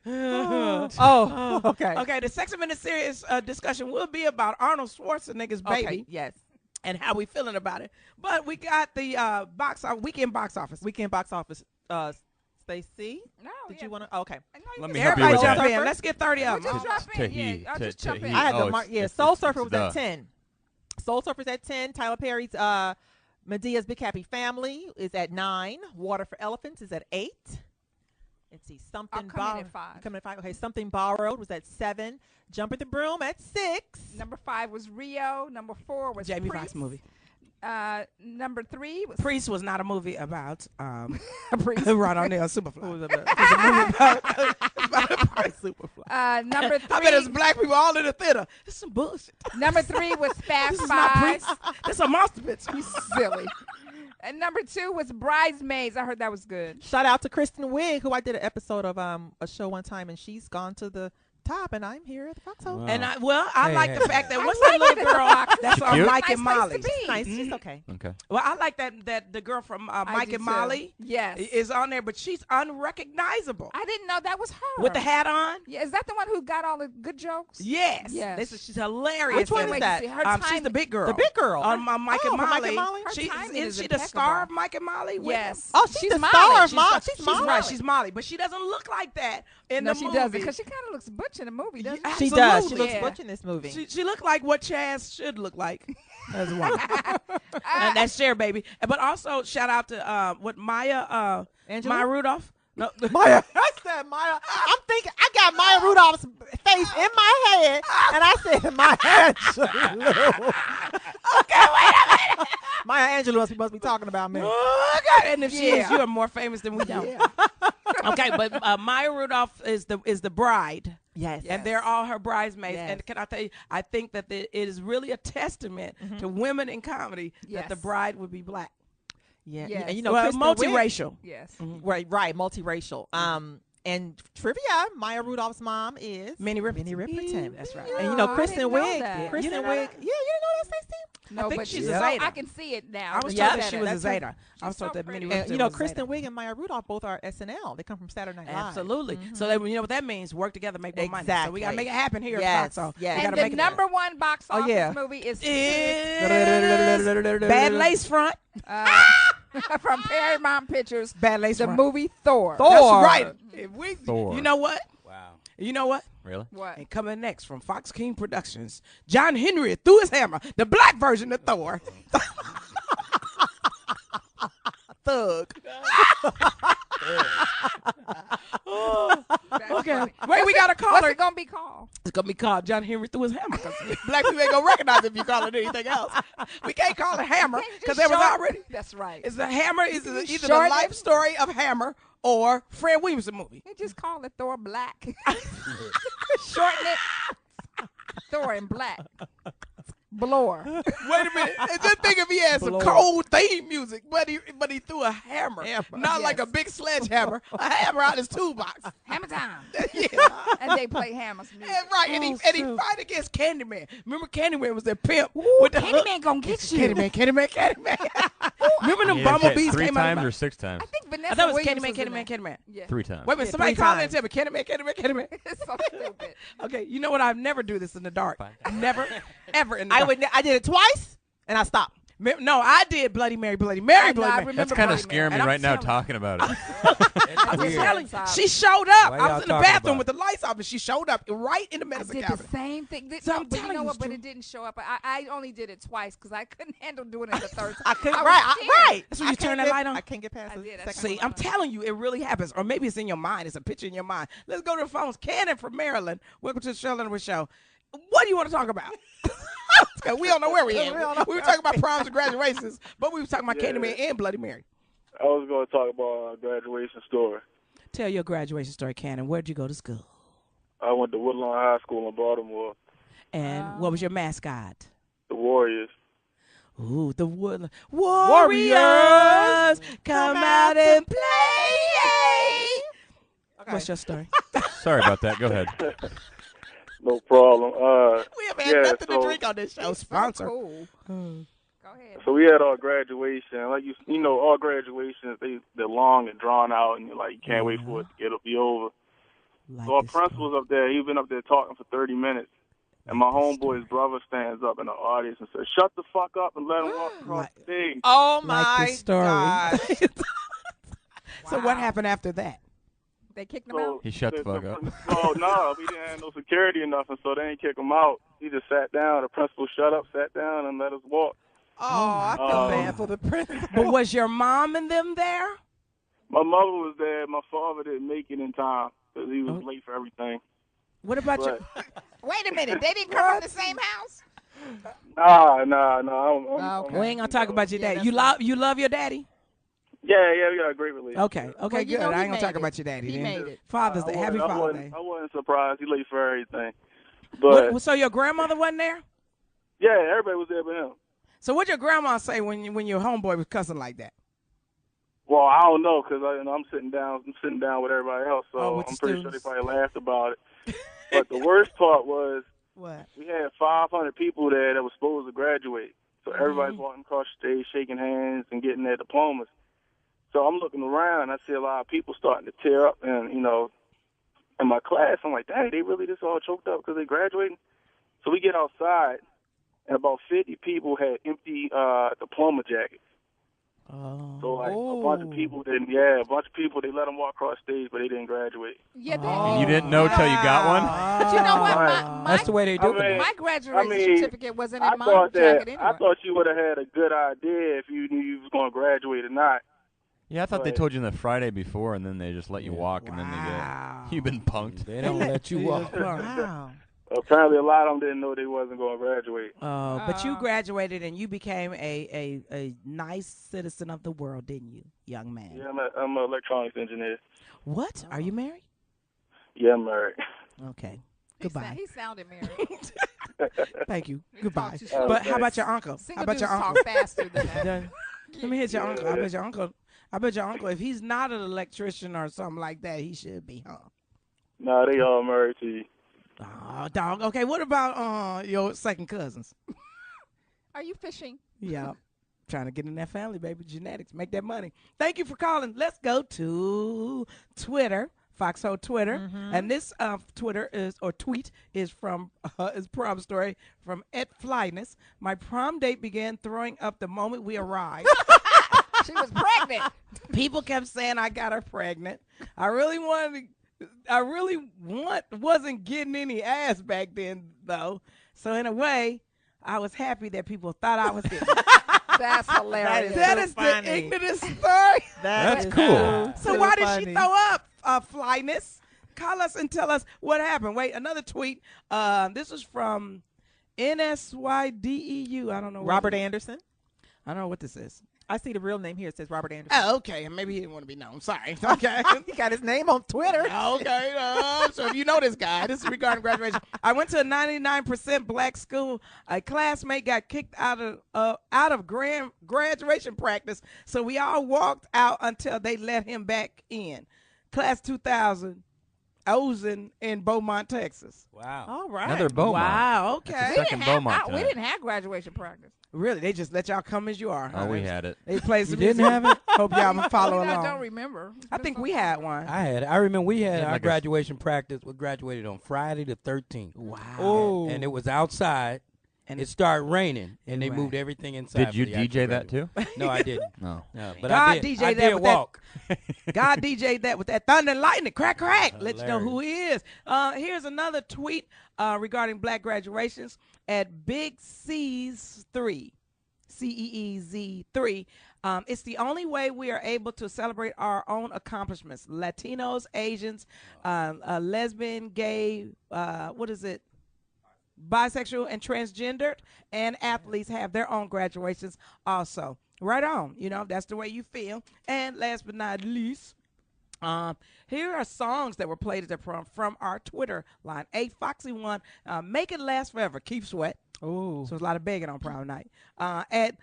Oh, okay. Okay, the Sex and Serious discussion will be about Arnold Schwarzenegger's baby. Okay, yes. And how we feeling about it. But we got the weekend box office. Weekend box office. Stacy, No, did yeah. you want to? Okay. I know Let you me can help you Everybody with jump that. in. Let's get 30 of them. Just drop in. Yeah, I'll just jump in. I had Oh, the mark. it's- Yeah, it's- Soul it's Surfer was duh. at 10. Soul Surfer's at 10. Tyler Perry's Medea's Big Happy Family is at 9. Water for Elephants is at 8. Let's see. Something Coming borrowed. at 5. Coming at 5. Okay. Something borrowed was at 7. Jumping the Broom at 6. Number 5 was Rio. Number 4 was Jamie Priest. Foxx movie. Number 3 was Priest was not a movie about Priest. Ron O'Neal Superfly. What was it about? It was a movie about Superfly. Number 3. I bet there's black people all in the theater. This is some bullshit. Number 3 was Fast This is not Five. Priest. This is a monster bitch. You silly. And number 2 was Bridesmaids. I heard that was good. Shout out to Kristen Wiig, who I did an episode of a show one time, and she's gone to the top, and I'm here at the Foxxhole. Wow. And I like the fact that what's like that little it at the girl Fox. that's on Cute? Mike Nice and place to Molly? be. Nice, she's okay. Okay. Well, I like that the girl from Mike do and too. Molly Yes. is on there, but she's unrecognizable I didn't know that was her. with the hat on. Yeah, is that the one who got all the good jokes? Yes, Yes. she's hilarious. Which one in is it. that? Her She's the big girl. The big girl. on Mike and Oh, from Molly. Mike and Molly? Her She timing is is she the star of impeccable. Mike and Molly? with Yes. Oh, she's the Molly. star of She's, Molly. she's She's Molly. right. She's Molly, but she doesn't look like that in No, the she movie. doesn't, because she kind of looks butch in the movie, doesn't Yeah, She absolutely. does. She looks Yeah. butch in this movie. She looked like what Chaz should look like as a woman. And that's Cher, baby. But also shout out to Maya Angela? Maya Rudolph. No, Maya. I said Maya. I'm thinking, I got Maya Rudolph's face in my head, and I said Maya Angelou. okay, wait a minute. Maya Angelou must be talking about me. Okay, and if she is, you are more famous than we know. Okay, but Maya Rudolph is the bride. Yes. And they're all her bridesmaids. Yes. And can I tell you, I think that it is really a testament to women in comedy that the Yes. bride would be black. Yeah. Yes. And you know, Well, Kristen Wiig- multiracial. Yes. Right, multiracial. And trivia, Maya Rudolph's mom is Minnie Riperton. Minnie Riperton. That's right. And you know, I Kristen didn't know Wiig. that. Kristen You didn't know Wiig. that? Yeah, you didn't know that, Stacey? No, think but she's you a know, Zeta. I can see it now. I was Yeah. told that she was a That's her- Zeta. I was she's told so that Minnie pretty. Riperton And you know, was a Kristen Zeta. Wiig and Maya Rudolph both are SNL. They come from Saturday Night Live. Absolutely. So that, you know what that means? Work together, make more money. So we got to Exactly. make it happen here Yes, at Foxxhole. yes. We And gotta the make it number 1 box Oh, office yeah. movie is is Bad Lace Front. from Paramount Pictures, Bad Lace the Front. movie Thor. Thor. That's right. If we, Thor. You know what? Wow. You know what? Really? What? And coming next from Fox King Productions, John Henry threw his hammer, the black version of Thor. Thug. Okay. Wait, we got a What's caller. it gonna be called? It's going to be called John Henry threw his hammer. 'Cause black people ain't going to recognize it if you call it anything else. We can't call it hammer because there was already. That's right. It's a hammer. It's either the shorten life it? story of Hammer or Fred Williamson movie. They just call it Thor Black. Shorten it. Thor in black. Blower. Wait a minute. And just think if he had some Blower. cold theme music, but he threw a hammer. Not like a big sledgehammer. A hammer out his toolbox. Hammer time. Yeah. And they play Hammer's music. And right, and he fight against Candyman. Remember, Candyman was their pimp with the hook. Candyman gonna get you. Candyman. Remember them Yeah, bumblebees three came out times of or my- 6 times? I think Vanessa I thought it was Williams Candyman. in that. Yeah. 3 times. Wait a minute, Yeah, somebody 3 call me and times. tell me, Candyman. It's so stupid. Okay, you know what? I've never do this in the dark. Never, ever in the I dark. would. I did it twice, and I stopped. No, I did Bloody Mary, Bloody I Mary. remember That's kind of Bloody scaring me And I'm right now telling- talking about it. I'm Weird. telling you, Stop. she showed up. Why I y'all was in the talking bathroom about with the lights off, and she showed up right in the I medicine did cabinet. the same thing. So No, I'm but you telling know you, what? But Stu. it didn't show up. I only did it twice because I couldn't handle doing it the third time. I couldn't. was Right. scared. Right. That's when you turn that light on? I can't get past I the did. I second. See, I'm telling you, it really happens. Or maybe it's in your mind. It's a picture in your mind. Let's go to the phones. Cannon from Maryland. Welcome to the Sheryl Underwood Show. What do you want to talk about? 'Cause we don't know where we at. We were talking about proms and graduations, but we were talking about Candyman and Bloody Mary. I was going to talk about a graduation story. Tell your graduation story, Cannon. Where'd you go to school? I went to Woodlawn High School in Baltimore. And what was your mascot? The Warriors. Ooh, the Woodland Warriors, come out and play. Okay. What's your story? Sorry about that. Go ahead. No problem. We have had nothing to drink on this show. Sponsor. Cool. Go ahead. So we had our graduation. Like you know, all graduations they're long and drawn out, and you're like you can't wait for it to be over. Like So our this principal's up there. He's been up there talking for 30 minutes. And my homeboy's brother stands up in the audience and says, "Shut the fuck up and let him walk across the stage." Oh like my this story. God. So what happened after that? They kicked him So out. He shut the fuck up. Oh no, we didn't have no security or nothing, so they didn't kick him out. He just sat down. The principal shut up, sat down, and let us walk. Oh, I feel bad for the principal. But was your mom and them there? My mother was there. My father didn't make it in time because he was late for everything. What about But, Wait a minute. They didn't come from the same house? Nah. We ain't gonna talk about your daddy. You love your daddy? Yeah, we got a great relationship. Okay, good. You know I ain't gonna talk it. about your daddy. He then. made it. Father's Day. Happy Father's Day. I wasn't surprised. He late for everything. But So your grandmother wasn't there? yeah, everybody was there but him. So what'd your grandma say when your homeboy was cussing like that? Well, I don't know because I'm sitting down with everybody else, so with I'm the pretty sure students. they probably laughed about it. But the worst part was What? we had 500 people there that were supposed to graduate. So everybody's walking across the stage, shaking hands and getting their diplomas. So I'm looking around, I see a lot of people starting to tear up, and in my class, I'm like, dang, they really just all choked up because they graduating? So we get outside, and about 50 people had empty diploma jackets. Oh. So a bunch of people they let them walk across stage, but they didn't graduate. Yeah, And you didn't know till you got one? But you know what? That's the way they do it. My graduation certificate wasn't in my jacket anyway. I thought you would have had a good idea if you knew you was going to graduate or not. Yeah, I thought they told you the Friday before, and then they just let you walk, and then they get you've been punked. They don't let you walk. Wow. Apparently, a lot of them didn't know they wasn't going to graduate. But you graduated and you became a nice citizen of the world, didn't you, young man? Yeah, I'm an electronics engineer. What? Are you married? Yeah, I'm married. Okay. Goodbye. He sounded married. Thank you. Goodbye. too But slow. how about your uncle? Single How about your dudes uncle? talk faster than that. Let me hit your uncle. I bet your uncle, if he's not an electrician or something like that, he should be, huh? No, they all married to you. Oh, dog. Okay, what about your second cousins? Are you fishing? Yeah. Trying to get in that family, baby. Genetics. Make that money. Thank you for calling. Let's go to Twitter. Foxxhole Twitter. And this tweet is from is prom story from Ed Flyness. My prom date began throwing up the moment we arrived. She was pregnant. People kept saying I got her pregnant. I really wasn't getting any ass back then though. So in a way, I was happy that people thought I was hitting. That's hilarious. That is the ignorant story. That's cool. So why did she throw up, Flyness? Call us and tell us what happened. Wait, another tweet. This is from NSYDEU. I don't know. Robert Anderson. I don't know what this is. I see the real name here. It says Robert Anderson. Oh, okay. Maybe he didn't want to be known. Sorry. Okay. He got his name on Twitter. Okay. So if you know this guy, this is regarding graduation. I went to a 99% black school. A classmate got kicked out of graduation practice, so we all walked out until they let him back in. Class 2000, Ozen in Beaumont, Texas. Wow. All right. Another Beaumont. Wow. Okay. That's the second Beaumont We time. didn't have graduation practice. Really? They just let y'all come as you are. Oh, we had it. They played some You didn't music. have it? Hope y'all will follow I along. don't remember. I think we had one. I had it. I remember we had Yeah, our like a- graduation practice. We graduated on Friday the 13th. Wow. Oh. And it was outside. And It started raining, and they Right. moved everything inside. Did you for the actual DJ that too? graduation. No, I didn't. No. No, but God I did. DJ I that did with that- walk. God DJ'd that with that thunder and lightning, crack, crack. Let you know who he is. Here's another tweet regarding black graduations at Big C's 3, CEEZ 3. It's the only way we are able to celebrate our own accomplishments. Latinos, Asians, lesbian, gay, bisexual and transgendered, and athletes have their own graduations also. Right on. That's the way you feel. And last but not least, here are songs that were played at the prom from our Twitter line. Foxy1, Make It Last Forever, Keith Sweat. Oh. So there's a lot of begging on prom night. At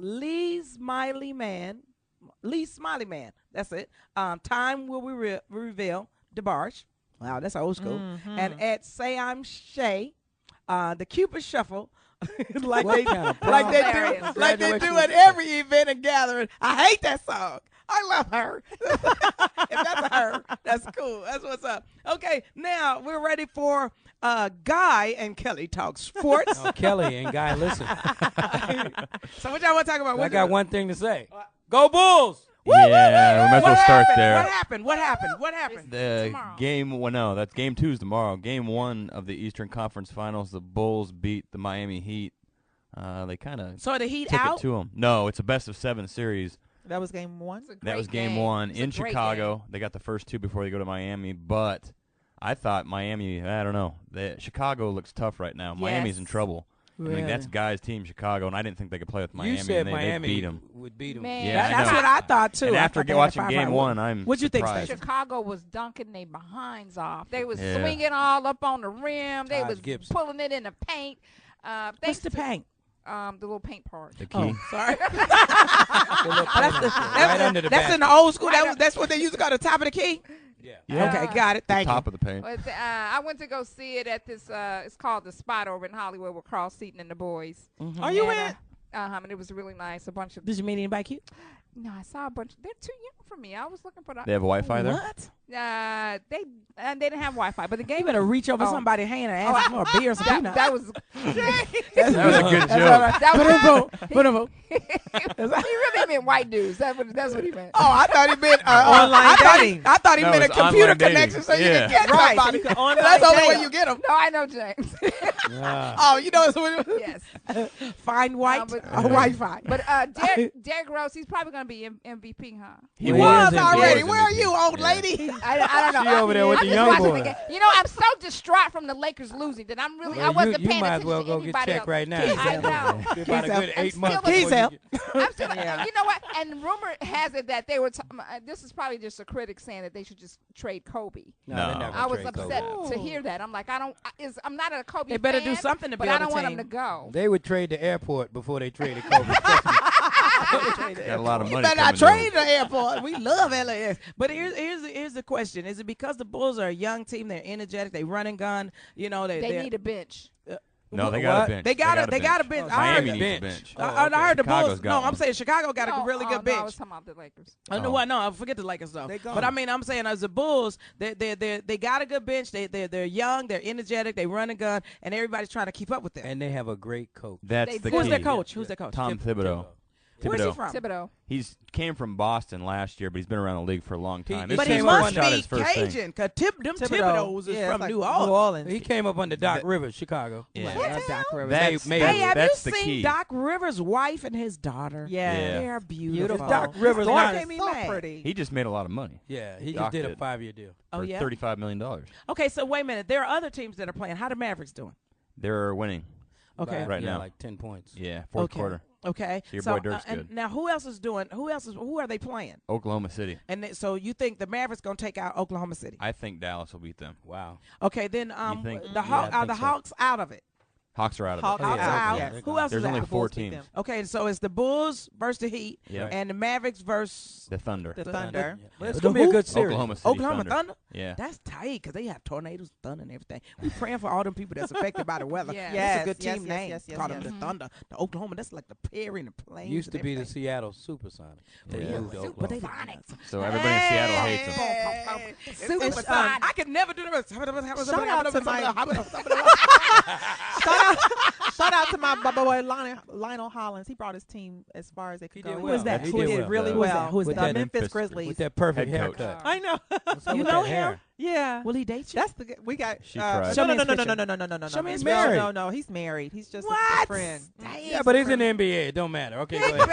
Lee Smiley Man, that's it. Time Will We Reveal, DeBarge. Wow, that's old school. And at Say I'm Shay, the Cupid Shuffle, like What they kind of like they Hilarious. do like they do graduation at was every event and gathering. I hate that song. I love her. If that's a her, that's cool. That's what's up. Okay, now we're ready for Guy and Kelly Talk Sports. Oh, Kelly and Guy, listen. So what y'all want to talk about? I got one thing to say. Go Bulls! Yeah, we might as well start there. What happened? The Tomorrow. that's game 2's tomorrow. Game 1 of the Eastern Conference Finals, the Bulls beat the Miami Heat. They kind of So the Heat took out? it to them. No, it's a best of 7 series. That was game one? That was game one in Chicago. They got the first two before they go to Miami, but I thought Miami, I don't know. Chicago looks tough right now. Miami's in trouble. Really? I mean, that's guys' team, Chicago, and I didn't think they could play with Miami. You said and Miami they beat them. would beat them. Man. Yeah, That's what I thought, too. And I after thought they watching had a game 5-5 one, win. I'm What'd you think, surprised. Stacey? Chicago was dunking their behinds off. They was Yeah. swinging all up on the rim. They Taj was Gibson. pulling it in the paint. What's the paint? The little paint part. The key. Sorry. Right under the That's back. in the old school. That's what they used to call the top of the key. Yeah. Okay, got it. Thank Top you. of the paint. But, I went to go see it at this. It's called The Spot over in Hollywood with Carl Seaton and the boys. Are you And, in? and it was really nice. A bunch of. Did you meet anybody cute? No, I saw a bunch. They're too young for me. I was looking for the. They have Wi-Fi there? What? They didn't have Wi-Fi, but the game. You better reach over somebody's hand and ask them for a beer or some peanuts. That was. That was a good joke. That was. He really meant white dudes. That's what he meant. Oh, I thought he meant Online dating. I thought he That meant a was computer online dating. connection so you Yeah. can get Right, somebody. you can online That's the only date. way you get them. No, I know James. Oh, you know it's what Yes. Find white but- or Wi-Fi. But Derrick Rose, he's probably going to be MVP, huh? He Well, was he is already. MVP. Where are you, old Yeah. lady? I don't know. She over there with I'm the just young watching boy. the game. You know, I'm so distraught from the Lakers losing that I'm really. I Well, wasn't you paying might as attention well to go get anybody checked else. right now. I know. It's about a good 8 months. still- before you Keys get- I'm still, and you know what? And rumor has it that they were. This is probably just a critic saying that they should just trade Kobe. No, No. they're not I gonna was trade upset Kobe. to hear that. I'm like, I'm not a Kobe. They better fan, do something to but build I a don't want team. them to go. They would trade the airport before they traded Kobe. Got a lot of You money. better not coming trade the airport. We love LAX. But here's the question: is it because the Bulls are a young team? They're energetic. They run and gun. You know, They need a bench. No, they got What? a bench. They got a bench. I heard Miami the needs a bench. bench. Oh, I heard the Chicago's Bulls. got No, one. I'm saying Chicago got a really good No, I bench. was talking about the Lakers. No, forget the Lakers though. They gone. But I mean, I'm saying as the Bulls, they got a good bench. They're young, they're energetic, they run and gun, and everybody's trying to keep up with them. And they have a great coach. That's They the do. Who's key. their coach? Who's their coach? Tom Thibodeau. Where's he Thibodeau. from? Thibodeau. He's came from Boston last year, but he's been around the league for a long time. This But is he his must first shot at be his first thing. Cajun, because them Thibodeau. Thibodeaus is Yeah, from it's New like Orleans. New Orleans. He came up under Doc Rivers, Chicago. Yeah. Doc Rivers. That's, Maybe. Hey, have that's you the seen key. Doc Rivers' wife and his daughter? Yeah. Yeah. They're beautiful. Beautiful. Doc Rivers His daughter not- made me so mad. pretty. He just made a lot of money Yeah, he Doc just did a did. 5-year deal. Oh, for yeah? $35 million. Okay, so wait a minute. There are other teams that are playing. How the Mavericks doing? They're winning. Okay. Right yeah, now. like 10 points. Yeah, fourth quarter. Okay. So your boy Dirk's and good. now who else is doing? Who are they playing? Oklahoma City. And so you think the Mavericks gonna take out Oklahoma City? I think Dallas will beat them. Wow. Okay, then think- the Yeah, I are the think so. Hawks out of it? Hawks are out of Hawks it. Hawks yeah, are out. yeah, they're Who gone. else There's is only out? 4 Bulls beat teams. them. Okay, so it's the Bulls versus the Heat, Yeah. and the Mavericks versus The Thunder. The Thunder. Well, it's The going to be a who? good series. Oklahoma City Oklahoma Thunder. Yeah. That's tight because they have tornadoes, thunder, and everything. We praying for all them people that's affected by the weather. Yeah. That's Yes, a good yes, team yes, name. yes, yes, Call them yes. the Thunder. The Oklahoma, that's like the Perry and the Plains. Used to and be the everything. Seattle Supersonics. They Yeah. moved to But they Oklahoma. So everybody in Seattle hates them. Hey. Supersonic. I could never do the rest. Shout out to my boy Lionel Hollins. He brought his team as far as they could He go. did Who is that? He He did did well. really Who is that? well. Who is The that? Memphis Memphis Grizzlies. With that perfect Head coach. haircut. I know. What's up You with know that him? hair? Yeah. Will he date you? That's the we got. She tried. Show No, me no, his no, no, picture. no, no, no, no, no, Show me no. his picture. No, no, he's married. He's just a What? friend. Yeah, but he's in the NBA. It don't matter. Okay, go Pick ahead.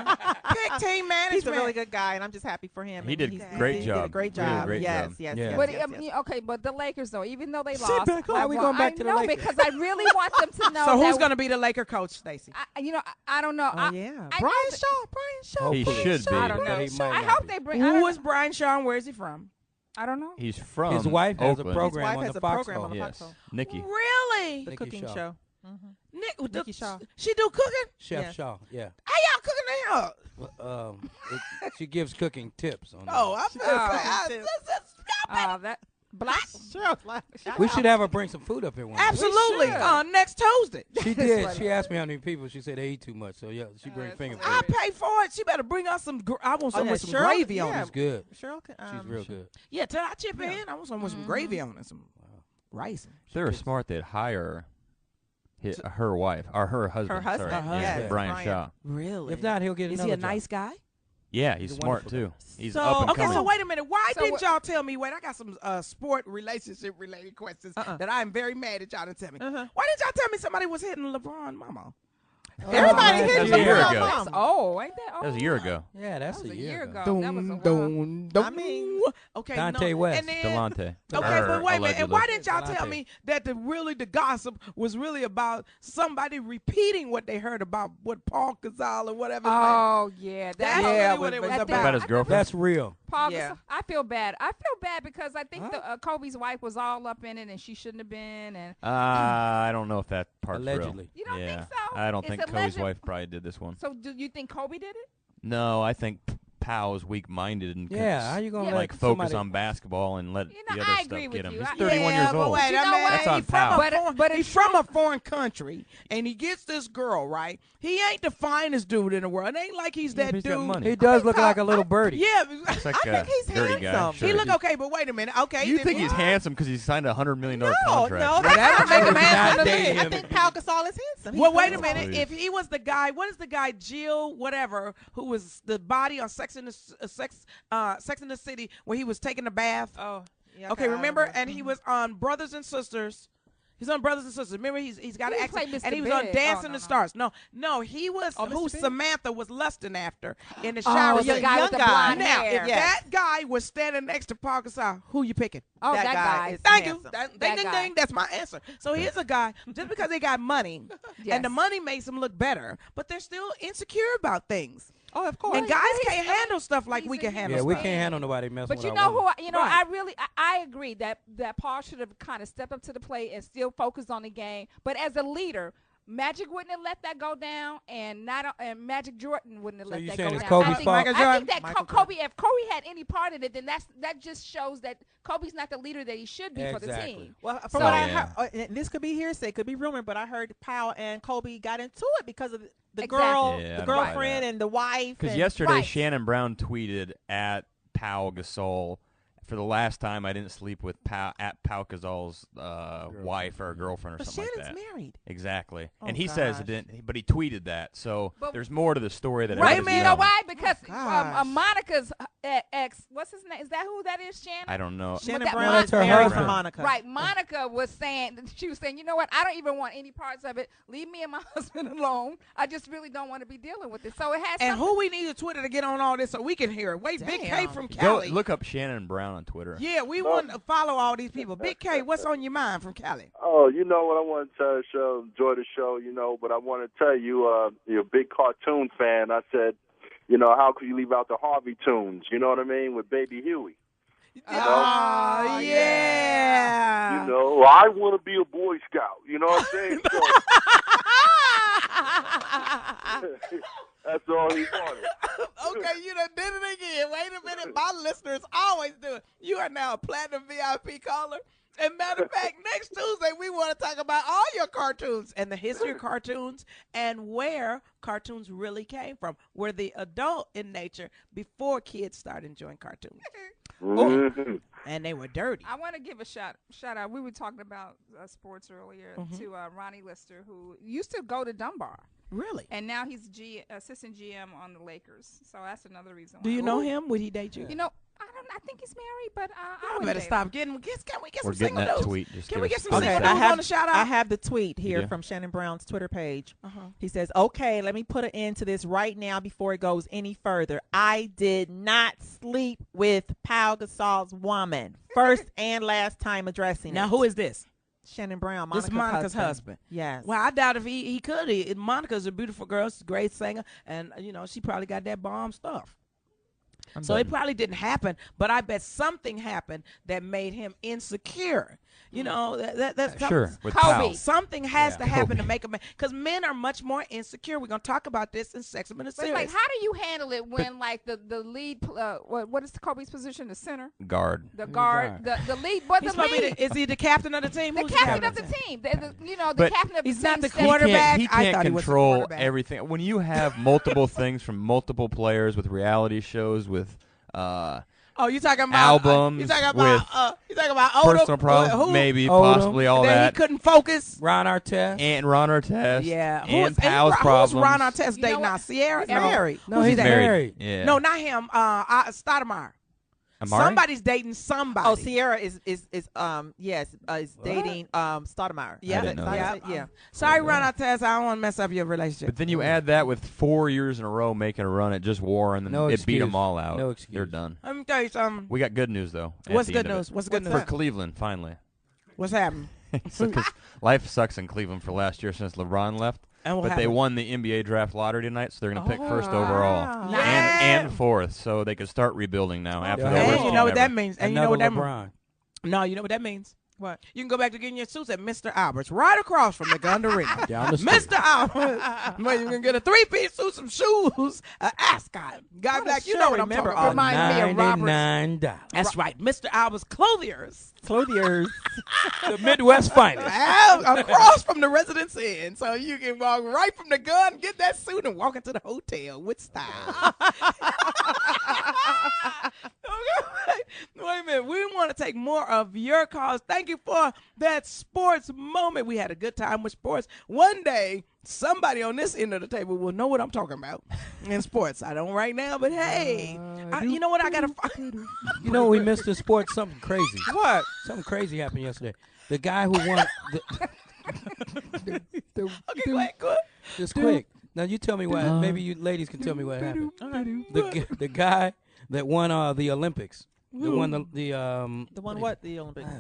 better. Pick team management. He's a really good guy, and I'm just happy for him. He and did he's- great he did job. a great He did a job. great Yes, job. yes, Yeah. yes. But yes, yes. okay, but the Lakers though, even though they Sit lost, back. Why we going back to the I know Lakers? because I really want them to know. So who's that going to be the Laker coach, Stacey? I don't know. Oh yeah, I Brian know Shaw. Brian Shaw. He Hopefully. should be. I don't But know. he might I not hope be. they bring. I Who don't is know. Brian Shaw and where is he from? I don't know. He's from His wife has a Oakland. program His wife on has the a program Foxxhole. on the Yes. Foxxhole. Nikki. Really? The Nikki cooking Shaw. show. Nikki Shaw. She do cooking? Chef Yeah. Shaw, yeah. How y'all cooking now? She gives cooking tips. On Oh, that. I'm just saying. That black. We should have her bring some food up here one day. Absolutely. Next Tuesday. She did. She asked me how many people. She said they eat too much. So, yeah, she bring finger food. I'll pay for it. She better bring us some. I want some yeah, with some Cheryl? gravy on Yeah. it. She's good. Cheryl can, She's real good. Yeah, till I chip in. I want some with some gravy on it. Some rice. If they were smart, they'd hire her wife or her husband. Her husband. Sorry. Yes, Yeah, Brian Brian. Shaw. Really? If not, he'll get Is another he a job. nice guy? Yeah, he's He's a smart wonderful too. guy. He's So- up and Okay, coming. so wait a minute. Why So didn't what- y'all tell me? Wait, I got some sport relationship related questions that I'm very mad at y'all to tell me. Why didn't y'all tell me somebody was hitting LeBron, mama? Everybody That hit was the a year wrong ago. mom. Oh, ain't that? That was a year ago. Yeah, that's That was a year ago. That was a while. I mean, okay, Dante no. West. And then, Delonte. okay, but wait a minute. And why didn't y'all Delonte. tell me that the gossip was really about somebody repeating what they heard about what Paul Gasol or whatever? Oh yeah, That's Yeah, really what it was that about. About his girlfriend? That's real. Paul Yeah. Gasol, I feel bad. I feel bad because I think Kobe's wife was all up in it and she shouldn't have been. And I don't know if that part's Allegedly. you don't yeah. think so? I don't It's think Kobe's alleged- wife probably did this one. So do you think Kobe did it? No, I think Powell is weak-minded and Yeah, how you gonna like let focus somebody- on basketball and let You know, the other I stuff agree get with him. you. He's I- 31 years but old. wait, You know I mean, what? That's on he's from Powell. But he's it's from true. a foreign country, and he gets this girl, right? He ain't the finest dude in the world. It ain't like he's Yeah, that but he's got dude. money. He does look like a little birdie. Yeah, Looks like I a think he's dirty guy. handsome. Sure. he look okay, but wait a minute. Okay, You then think he- he's handsome because he signed a $100 million no, contract? no, Well, that don't make him Not handsome to dating me. I him. think Pau Gasol is handsome. Well, He's wait a handsome. minute. If he was the guy, what is the guy, Jill, whatever, who was the body on Sex in the City, where he was taking a bath? Oh, yeah. Okay, remember? And he was on Brothers and Sisters. He's on Brothers and Sisters. Remember, he's got He an played accent, Mr. and he was on Big. Dancing Oh, the no. Stars. No, he was Oh, Mr. who Big? Samantha was lusting after in the Oh, shower. the scene. guy with the young guy. blonde Now, hair. if Yes. that guy was standing next to Paul Gasol, who you picking? Oh, That that guy guy. is Thank handsome. you. That Ding, ding, guy. ding. That's my answer. So here's a guy, just because they got money, Yes. and the money makes them look better, but they're still insecure about things. Oh, of course. And guys he's- can't handle stuff like he's we a can human handle Yeah, we stuff. can't handle nobody messing But with you our know women. who? Right. I agree that Paul should have kind of stepped up to the plate and still focused on the game. But as a leader, Magic wouldn't have let that go down, and Magic Jordan wouldn't have So let you that saying go it's down. Kobe's I think, fault? Michael I Jordan? think that Michael Kobe, if Kobe had any part in it, then that just shows that Kobe's not the leader that he should be for the Exactly. team. Well, from So- what I Yeah. heard, and this could be hearsay, could be rumor, but I heard Powell and Kobe got into it because of the Exactly. girl, Yeah, I the don't buy girlfriend, that. and the wife. Because and- yesterday Right. Shannon Brown tweeted at Pau Gasol, for the last time I didn't sleep with Pau Gasol's wife or girlfriend or But something Shannon's like that. married. Exactly. Oh, And he says gosh. it didn't, but he tweeted that. So But- there's more to the story that Right, everybody's you know yelling. why? Because gosh. Monica's ex, what's his name? Is that who that is, Shannon? I don't know. Shannon that- Brown that's is her married husband. to Monica. Right, Monica was saying, you know what, I don't even want any parts of it. Leave me and my husband alone. I just really don't want to be dealing with it. So it has And something. who we need a Twitter to get on all this so we can hear it. Wait, Big K Damn. from Go Cali. look up Shannon Brown on Twitter. Yeah, we want to follow all these people. Big K, what's on your mind from Cali? Oh, you know what I want to tell the show, enjoy the show, but I want to tell you, you're a big cartoon fan. I said, how could you leave out the Harvey tunes? You know what I mean? With Baby Huey. Oh, yeah. I want to be a Boy Scout. You know what I'm saying? So, that's all he wanted. Okay, you done did it again. Wait a minute. My listeners always do it. You are now a platinum VIP caller. And matter of fact, next Tuesday we want to talk about all your cartoons and the history of cartoons and where cartoons really came from. We're the adult in nature before kids start enjoying cartoons. Mhm. And they were dirty. I want to give a shout out. We were talking about sports earlier to Ronnie Lister, who used to go to Dunbar. Really? And now he's assistant GM on the Lakers. So that's another reason why. Do you know him? Would he date you? You know, I think he's married, but I I wouldn't better date stop him. getting. Can we get We're some getting single that news? tweet. Just Can give we us get a some second. single Okay, news on the shout out? I have the tweet here do? from Shannon Brown's Twitter page. Uh-huh. He says, "Okay, let me put an end to this right now before it goes any further. I did not sleep with Pau Gasol's woman. First and last time addressing Now, it." who is this? Shannon Brown? This is Monica's husband. Yes. Well, I doubt if he could. Monica's a beautiful girl. She's a great singer. And, she probably got that bomb stuff. So it probably didn't happen, but I bet something happened that made him insecure. That's Sure. With Kobe. Powell. Something has to happen to Kobe. make a man, because men are much more insecure. We're gonna talk about this in Sex Minutes But it's series. like, how do you handle it when, like, the lead, what is Kobe's position? The center? Guard. The guard, the lead, He's supposed to be lead. is he the captain of the team? The Who's captain of the team. The But captain of the team. he's not the steps- quarterback. He I can't thought he was the control quarterback. everything. When you have multiple things from multiple players with reality shows, with Oh, you talking about albums You talking with about Odom? personal problems, Who? maybe, Odom. possibly all That he that, couldn't focus. Ron Artest. and Ron Artest, Yeah. and Powell's problems. Who's Ron Artest You know dating what? now? Sierra? He's married. No, Who's he's he dating? married. Yeah. No, not him. Stoudemire. Amari? Somebody's dating somebody. Oh, Sierra is dating Stoudemire. I didn't know that. Yeah. Sorry, Ron Artest, I don't want to mess up your relationship. But then you add that with 4 years in a row making a run at just war, and then No it excuse. beat them all out. No excuse. They're done. Let me tell you something. We got good news, though. at What's the good end of news? it. What's good For news? Cleveland, finally. What's happening? Because life sucks in Cleveland for last year since LeBron left. And what But they happened? won the NBA draft lottery tonight, so they're going to pick first overall Yeah. and fourth, so they can start rebuilding now after Yeah. their And worst you team know what ever. that means. And you know Another what that LeBron. No, you know what that means. What? You can go back to getting your suits at Mr. Albert's, right across from the Gun Arena. Down the street. Mr. Albert's, where you can get a 3-piece suit, some shoes, an ascot. Guy Black, you know what I'm talking about. Remind me of Robert. $99. That's right, Mr. Albert's Clothiers. Clothiers. The Midwest finest. Across from the Residence Inn, so you can walk right from the Gun, get that suit, and walk into the hotel with style. Wait a minute. We want to take more of your calls. Thank you for that sports moment. We had a good time with sports. One day, somebody on this end of the table will know what I'm talking about in sports. I don't right now, but hey, you know what? I got to find. You know we missed in sports something crazy. What? Something crazy happened yesterday. The guy who won. Okay, go ahead. Just quick. Now you tell me what. Maybe you ladies can tell me what happened. The guy that won the Olympics. The one the one what? The Olympics?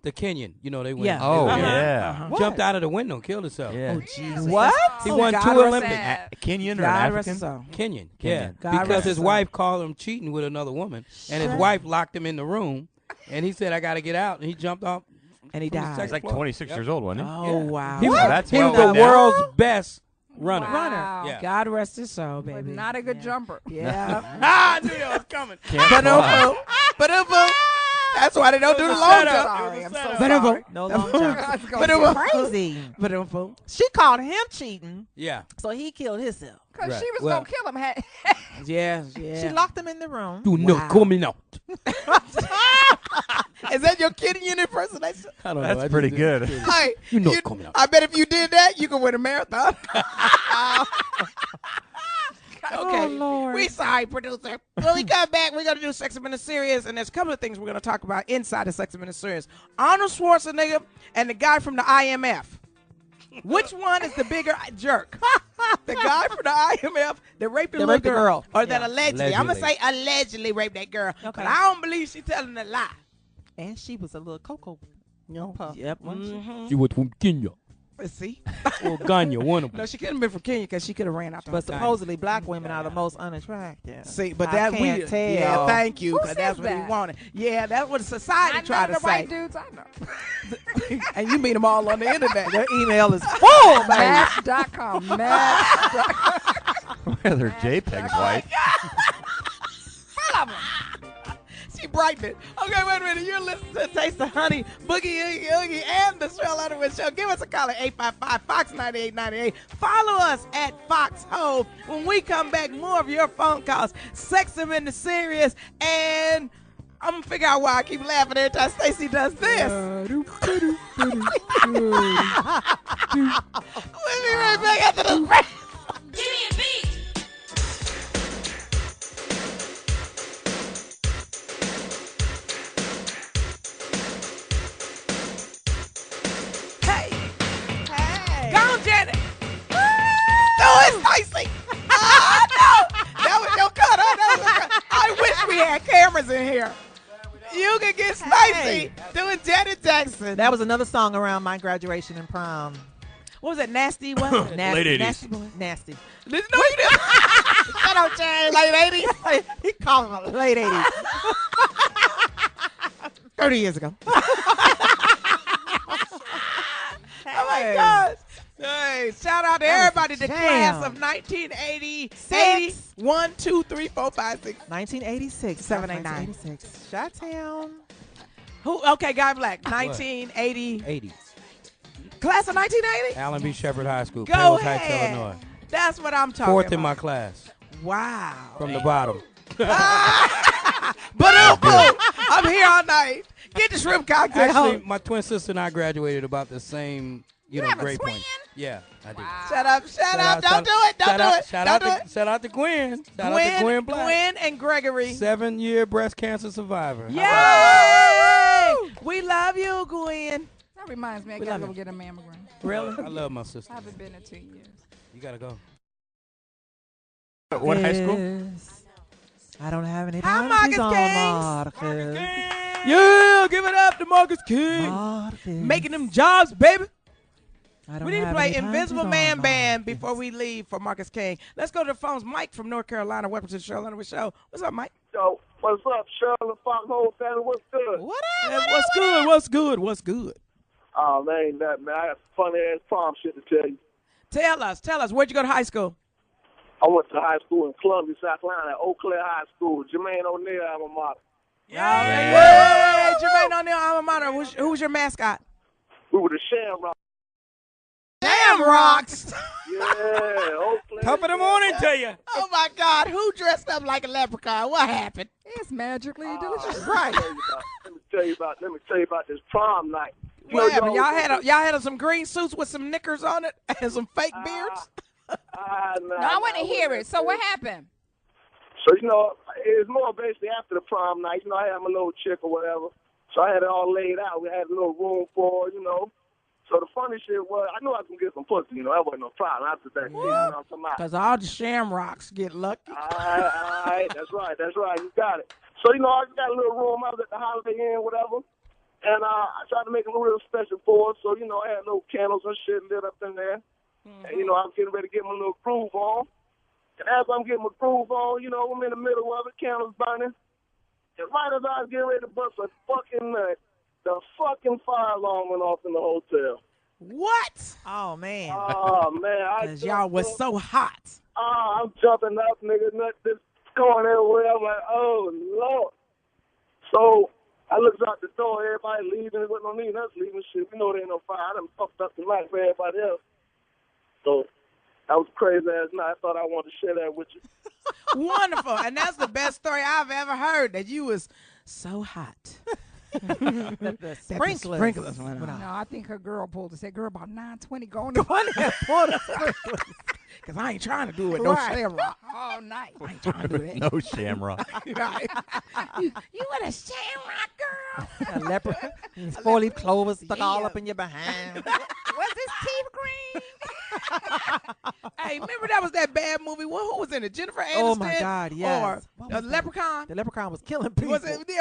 The Kenyan. You know they went. Yeah. Oh, they yeah. jumped out of the window, killed himself. Yeah. Oh, Jesus. What? He won God 2 rest Olympics. sad. Kenyan or God an rest his African? soul. Kenyan, yeah, God because rest his his soul. wife called him cheating with another woman, and his wife locked him in the room, and he said, "I got to get out," and he jumped off. And he from the died. He's second like floor. 26 years old, wasn't he? Oh, wow. He was, That's he was well the done. world's best runner. Wow. Yeah. God rest his soul, But baby. not a good jumper. Yeah. I knew that was coming. Can't fly. Ba-dum-boom. That's why they don't do the was a long setup. jump. Sorry, I'm so Ba-dum-boom. sorry. No long jump. I was gonna Ba-dum-boom. say, Crazy. Ba-dum-boom. She called him cheating, Yeah. so he killed himself. Because Right. she was Well- going to kill him. Yeah, yeah. She locked him in the room. Do not call me out. Is that your Kenyan impersonation? I don't know. That's I pretty just good. did- Hey, You know coming out. I bet if you did that, you could win a marathon. Okay, we sorry, producer. When we come back, we're going to do Sex Minute Serious, and there's a couple of things we're going to talk about inside of Sex Minute Serious. Arnold Schwarzenegger and the guy from the IMF. Which one is the bigger jerk? The guy from the IMF that raped the little girl, or that allegedly? I'm going to say allegedly raped that girl, but I don't believe she's telling a lie. And she was a little cocoa. Yep. She was from Kenya. See? Or Ghana, one of them. No, she couldn't have been from Kenya because she could have ran out the But whole time. supposedly black women are the most unattractive. See, but I that can't we tell. yeah, thank you, Who because that's says what he that? wanted. Yeah, that's what society Not tried none to of the white say. dudes I know. And you meet them all on the internet. Their email is full, baby. Match.com. Match.com. Whether JPEG's white. Full of them. She brightened it. Okay, wait a minute. You're listening to Taste of Honey, Boogie Oogie Oogie, and the Sheryl Underwood Show. Give us a call at 855-FOX-9898. Follow us at Foxxhole. When we come back, more of your phone calls. Sex them in the serious. And I'm going to figure out why I keep laughing every time Stacey does this. We'll be right back after the break. Give me a beat. Hey. Go on, Janet. No, it's Stacey. No. That was your cut. That was your cut. I wish we had cameras in here. You can get Stacey doing Janet Jackson. That was another song around my graduation and prom. What was that? Nasty what? Nasty, Late 80s. Nasty boy. Nasty. No, you didn't. Shut up, James. Late 80s. He called him late 80s. 30 years ago. Oh my gosh. Hey, shout out to everybody, the class of 1980, 81, 2, 3, 4, 5, 6. 1986. 789. 1986. Chi-Town. Who? Okay, Guy Black, 1980. 80s. Class of 1980? Allen B. Shepherd High School, Go Palos Heights, ahead. Illinois. That's what I'm talking Fourth about. in my class. Wow. From the bottom. But I'm here all night. Get the shrimp cocktail. Actually, my twin sister and I graduated about the same You have a great twin? point. Yeah, I do. Shut up. Don't do it. Don't do it. Shout Don't do out it. shout out to Gwen. Shout out to Gwen Black. Gwen and Gregory. 7-year breast cancer survivor. Yay! We love you, Gwen. That reminds me, I We gotta love go you. get a mammogram. Really? I love my sister. I haven't been in 2 years. You gotta go. What high school? I don't have any Hi, parties Marcus on Kings. Marcus. Yeah, give it up to Marcus King. Marcus. Making them jobs, baby. I don't We need to have play any Invisible parties Man on Band Marcus. before we leave for Marcus King. Let's go to the phones. Mike from North Carolina. Welcome to the Sheryl Underwood Show. What's up, Mike? So, what's up, Sheryl and Foxxhole family? What's good? What Hey, what's good? What's good? What's good? Oh, man, ain't that, man. I got some funny-ass prom shit to tell you. Tell us. Where'd you go to high school? I went to high school in Columbia, South Carolina, at Eau Claire High School. Jermaine O'Neal alma mater. Yeah. Jermaine O'Neal, alma mater. Who was your mascot? We were the Shamrock. Shamrocks. Yeah, Eau Claire. Top of the morning to you. Oh, my God. Who dressed up like a leprechaun? What happened? It's magically delicious. Right. Let me tell you about this prom night. You What know, happened? Y'all had some green suits with some knickers on it and some fake beards? No, I want to hear it. So what happened? So, it was more basically after the prom night. I had my little chick or whatever. So I had it all laid out. We had a little room for her, So the funny shit was, I knew I was going to get some pussy, that wasn't no problem after that. You know what I'm talking about? Because all the Shamrocks get lucky. All right, that's right, you got it. So, I got a little room, I was at the Holiday Inn, whatever, and I tried to make it real special for her, so, I had little candles and shit lit up in there, and, I was getting ready to get my little groove on, and as I'm getting my groove on, I'm in the middle of it, candles burning, and right as I was getting ready to bust a fucking nut, the fucking fire alarm went off in the hotel. What? Oh, man. Oh, man. Because y'all was so hot. Oh, I'm jumping up, nigga. Just going everywhere. I'm like, oh, Lord. So I looked out the door. Everybody leaving. It wasn't on me. That's leaving shit. We know there ain't no fire. I done fucked up the night for everybody else. So that was a crazy ass night. I thought I wanted to share that with you. Wonderful. And that's the best story I've ever heard, that you was so hot. The sprinklers. went on. No, I think her girl pulled us. That girl about 9:20 going to Because I ain't trying to do it. No Shamrock. all night. I ain't trying to do that. No shamrock. Right. You with a Shamrock girl? A leopard. 4-leaf clover stuck all up in your behind. Was his teeth green? Hey, remember that was that bad movie? Who was in it? Jennifer Aniston? Oh, my God, yes. Or What the was that? Leprechaun? The leprechaun was killing people.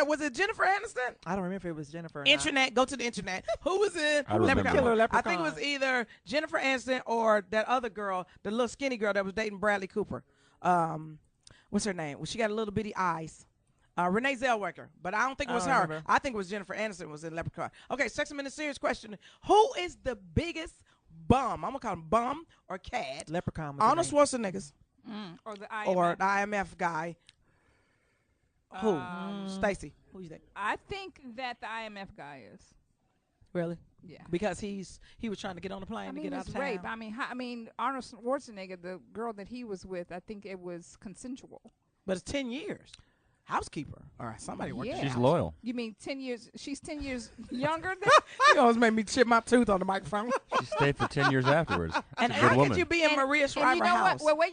Was it Jennifer Aniston? I don't remember if it was Jennifer or Internet. Go to the internet. Who was in I remember. Leprechaun? Killer I Leprechaun. think it was either Jennifer Aniston or that other girl, the little skinny girl that was dating Bradley Cooper. What's her name? Well, she got a little bitty eyes. Renee Zellweger, but I don't think it was I don't her. remember. I think it was Jennifer Aniston was in Leprechaun. Okay, 6 minute serious question. Who is the biggest bum? I'm going to call him bum or cad. Leprechaun was Arnold the name. Schwarzenegger Or the IMF? or the IMF guy. Who? Stacy. Who you think? I think that the IMF guy is. Really? Yeah. Because he was trying to get on the plane I to mean, get out it's of town. rape. I mean, Arnold Schwarzenegger, the girl that he was with, I think it was consensual. But it's 10 years. Housekeeper. All right, somebody worked. Yeah. She's loyal. You mean 10 years? She's 10 years younger than? You always made me chip my tooth on the microphone. She stayed for 10 years afterwards. And She's a good how woman. could you be in Maria Shriver and you know house? what? Well,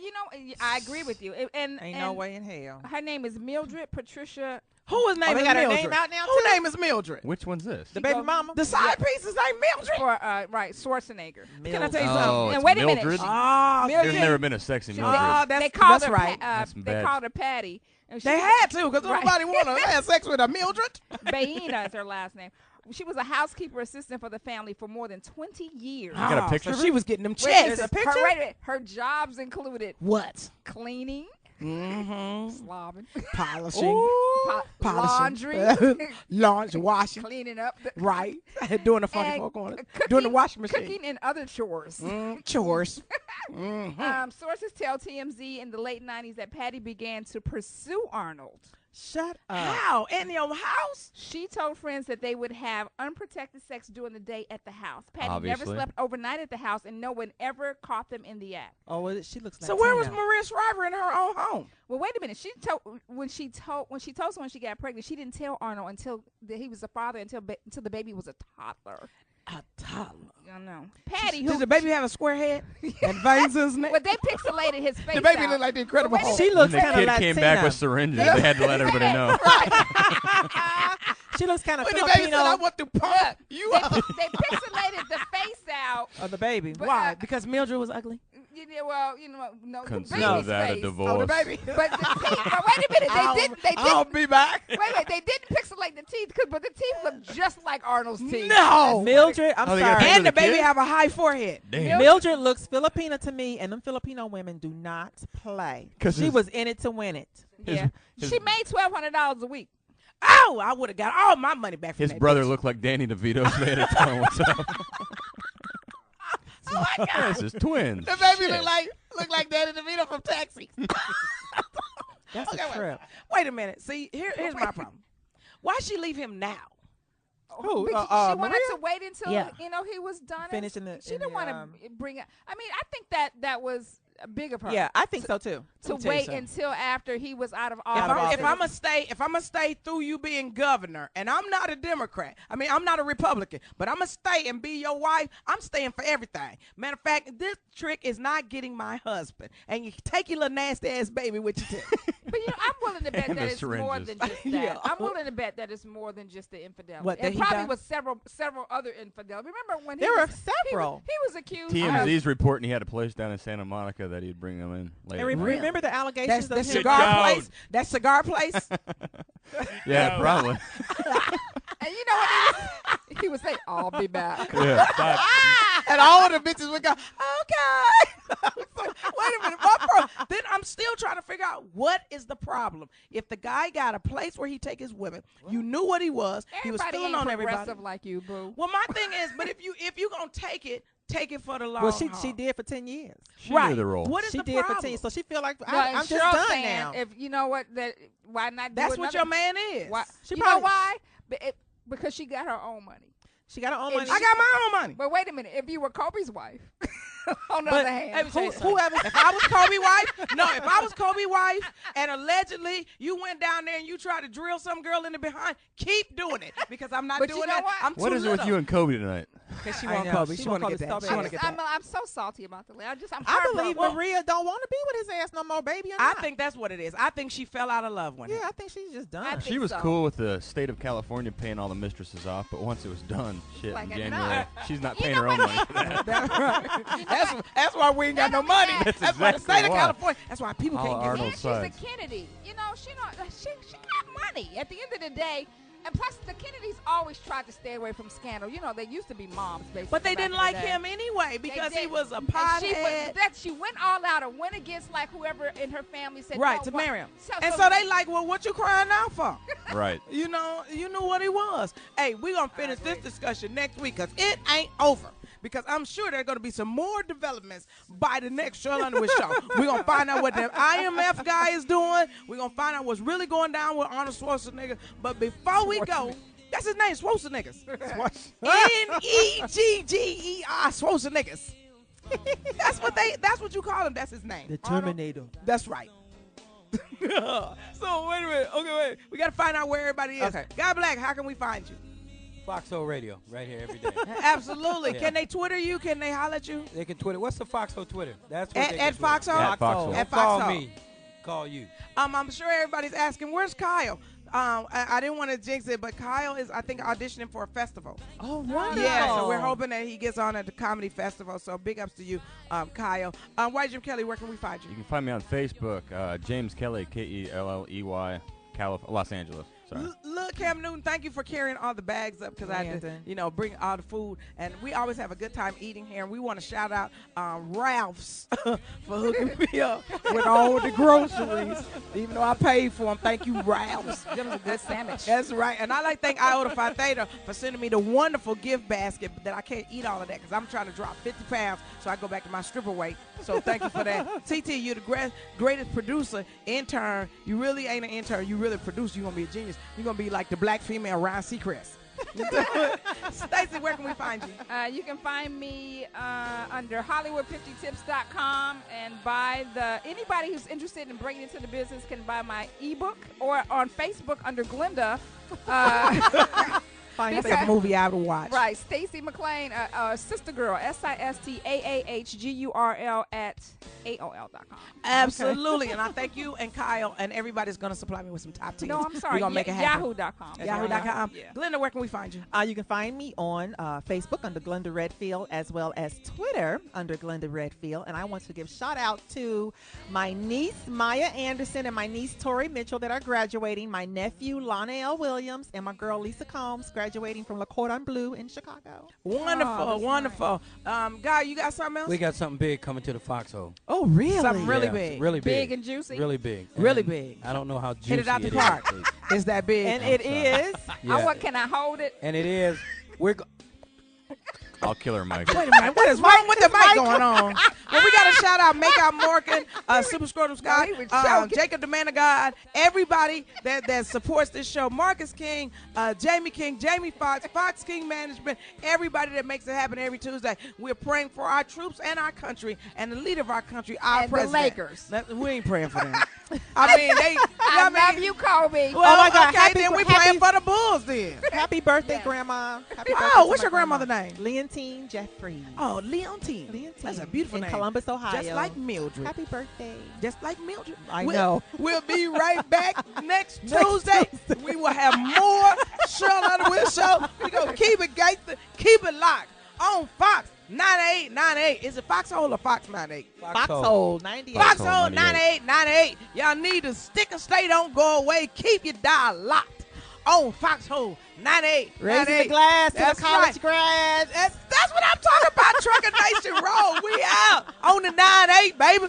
I agree with you. And Ain't no way in hell. Her name is Mildred Patricia. Who is name they is got her Mildred? name out now, Who too? name is Mildred? Which one's this? The baby mama? The side piece is named Mildred. For right, Schwarzenegger. Can I tell you Oh, something? it's And wait a minute. Mildred? Oh, There's never been a sexy Mildred. They called that's her. right. That's They bad. called her Patty. And she They was- had to because Right. nobody wanted to have sex with a Mildred. Baina is her last name. She was a housekeeper assistant for the family for more than 20 years. You got a picture So of she her? was getting them Wait, checks. there's a picture? Her jobs included What? cleaning, Mm-hmm. slobbing, Polishing. laundry, Laundry, washing. cleaning up, Right. Doing the funny and folk on it. cooking, Doing the washing machine. cooking and other chores. Chores. Sources tell TMZ in the late 90s that Patty began to pursue Arnold. Shut up. How? In your house? She told friends that they would have unprotected sex during the day at the house. Patty Obviously. never slept overnight at the house, and no one ever caught them in the act. Oh, well, she looks like So where was Maria Shriver in her own home? Well, wait a minute. When she told someone she got pregnant, she didn't tell Arnold until he was a father until the baby was a toddler. A toddler. I know. Patty, Does the baby have a square head and veins in his neck? But they pixelated his face. The baby out. looked like the Incredible Hulk. She looks And the kind of kid Latina. came back with syringes. They had to let everybody know. She looks kind of When the Filipino. baby said, I want to pump you They, up. they pixelated the face out. Of the baby. But, Why? Because Mildred was ugly? Well, no, the Consider baby's that a face. divorce. Oh, the baby. But the teeth. But wait a minute, I'll be back. Wait, they didn't pixelate the teeth, but the teeth look just like Arnold's teeth. No. Mildred, I'm Oh, they got sorry. pictures And the of the baby kid? have a high forehead. Damn. Mildred looks Filipina to me, and them Filipino women do not play. 'Cause She his- was in it to win it. Yeah, she made $1,200 a week. Oh, I would have got all my money back from His that brother bitch. looked like Danny DeVito, so they had to tell him what's up. Oh, my God. This is twins. The baby Shit. look like Danny DeVito from Taxi. That's Okay, a trip. Wait a minute. See, here's my problem. Why she leave him now? Who? Because she wanted Maria? to wait until Yeah. he was done. Finishing the- She in didn't the, want to bring it. I mean, I think that was a bigger problem. Yeah, I think so too. To wait until after he was out of If office. I'm gonna stay through you being governor, and I'm not a Democrat. I mean, I'm not a Republican, but I'm gonna stay and be your wife. I'm staying for everything. Matter of fact, this trick is not getting my husband, and you take your little nasty ass baby with you too. But I'm willing to bet And that the it's more syringes. than just that. Yeah. I'm willing to bet that it's more than just the infidelity. What, that it he probably done? was several other infidelities. Remember when There were he several. was accused. TMZ's reporting he had a place down in Santa Monica that he'd bring them in later. And Really? remember the allegations That of him? cigar down. place. That cigar place. Yeah, probably. And you know what he would say? I'll be back. Yeah. And all the bitches would go, okay. So, wait a minute. Then I'm still trying to figure out what is the problem. If the guy got a place where he take his women, you knew what he was. He was Everybody feeling ain't on everybody. progressive like you, boo. Well, my thing is, but if you gonna take it for the long Well, haul. she did for 10 years. She Right. knew the role. What is She the did problem? for 10 years. So she feel like No, I'm and just Cheryl's done saying, now. If you know what, why not? Do That's what another- your man is. Why, She you know probably- why? Because she got her own money. She got her own If money. I got my own money. But wait a minute. If you were Kobe's wife, on the But other hand, Let me tell you something. whoever. If I was Kobe's wife, if I was Kobe's wife, and allegedly you went down there and you tried to drill some girl in the behind, keep doing it because I'm not But you doing know that. what? I'm too What is it with little. you and Kobe tonight? Because she I want know. Kobe. She She wanna want get Kobe that. so She wanna bad. get that. I'm so salty about the I'm I believe heartbroken. Maria don't want to be with his ass no more, baby. Or I not. think that's what it is. I think she fell out of love with him. Yeah, I think she's just done. I She think was so. cool with the state of California paying all the mistresses off, but once it was done, shit, Like in a January, nut. she's not You paying know her own what? money for that. That's right. That's why we ain't got no Not only money. that- That's why the exactly state of why. California. That's why people All can't get Arnold And she's sides. a Kennedy. You know, she got money. At the end of the day, and plus the Kennedys always tried to stay away from scandal. You know, they used to be moms, basically. But they back didn't in the like day. him anyway They because he didn't. was a And pothead. she went all out and went against like whoever in her family said Right, no, to what- marry him. So they like, well, what you crying out for? Right. You know what he was. Hey, we're going to finish this discussion next week because it ain't over. Because I'm sure there are going to be some more developments by the next Sheryl Underwood show. We're going to find out what the IMF guy is doing. We're going to find out what's really going down with Arnold Schwarzenegger. But before we go, that's his name, Schwarzenegger. N-E-G-G-E-R, Schwarzenegger. That's what you call him. That's his name. The Arnold. Terminator. That's right. So wait a minute. Okay, wait. We got to find out where everybody is. Okay. Guy Black, how can we find you? Foxxhole Radio, right here every day. Absolutely. Yeah. Can they Twitter you? Can they holler at you? They can Twitter. What's the Foxxhole Twitter? That's what they At can Foxxhole? At Foxxhole. At Don't call Foxxhole. me. Call you. I'm sure everybody's asking, where's Kyle? I didn't want to jinx it, but Kyle is, I think, auditioning for a festival. Oh, wonderful. Yeah, so we're hoping that he gets on at the comedy festival. So big ups to you, Kyle. White Jim Kelly, where can we find you? You can find me on Facebook, James Kelly, Kelley, Los Angeles. Sorry. Look, Cam Newton, thank you for carrying all the bags up because I had to, bring all the food. And we always have a good time eating here. And we want to shout out Ralph's for hooking me up with all the groceries. Even though I paid for them, thank you, Ralph's. That was a good sandwich. That's right. And I like to thank Iota Phi Theta for sending me the wonderful gift basket that I can't eat all of that because I'm trying to drop 50 pounds so I go back to my stripper weight. So thank you for that. TT, you're the greatest producer, intern. You really ain't an intern. You really produce. You're going to be a genius. You're going to be like the black female Ryan Seacrest. Stacey, where can we find you? You can find me under Hollywood50tips.com and anybody who's interested in breaking into the business can buy my ebook or on Facebook under Glenda. find That's that a movie I would watch. Right, Stacey McLean, Sister Girl, SISTAAHGURL at AOL.com. Absolutely, and I thank you and Kyle and everybody's going to supply me with some top 10s. No, I'm sorry. We're going to make it happen. Yahoo.com. Yahoo.com. Yeah. Glenda, where can we find you? You can find me on Facebook under Glenda Redfield, as well as Twitter under Glenda Redfield. And I want to give shout out to my niece Maya Anderson and my niece Tori Mitchell that are graduating, my nephew Lana L. Williams, and my girl Lisa Combs graduating from La Cordon Bleu in Chicago. Wonderful, wonderful. Guy, you got something else? We got something big coming to the Foxxhole. Oh, really? Something really Yeah, big. Really big. Big and juicy? Really big. Really And big. I don't know how juicy Hit it out the is. park. It's that big. And it is. Yeah. What, can I hold it? And it is. I'll kill her, Mike. Wait a minute. What is wrong with the mic going on? Well, we got to shout out Make Out Morgan, Super Scrotum Scott, Jacob the Man of God, everybody that supports this show. Marcus King, Jamie King, Jamie Foxx, Fox King Management, everybody that makes it happen every Tuesday. We're praying for our troops and our country and the leader of our country, our And the president. Lakers. We ain't praying for them. I mean, I love you, Kobe. Well, Oh, my God. okay, then we praying for the Bulls then. Happy birthday, Grandma. Happy birthday Oh, to what's my your grandmother grandma. name? Leontine Jeffrey. Oh, Leontine. That's a beautiful in name. Columbus, Ohio. Just like Mildred. Happy birthday. Just like Mildred. I know. We'll be right back next Tuesday. We will have more Sheryl Underwood show. We're going to keep it gangster, keep it locked on Fox 9898. Is it Foxhole or Fox 98? Foxhole 98. Foxhole 9898. Y'all need to stick and stay, don't go away. Keep your dial locked on Foxhole 98. Raising the glass to That's the college right. grads. That's what I'm talking about. Trucker Nation Roll. We out on the 98, baby.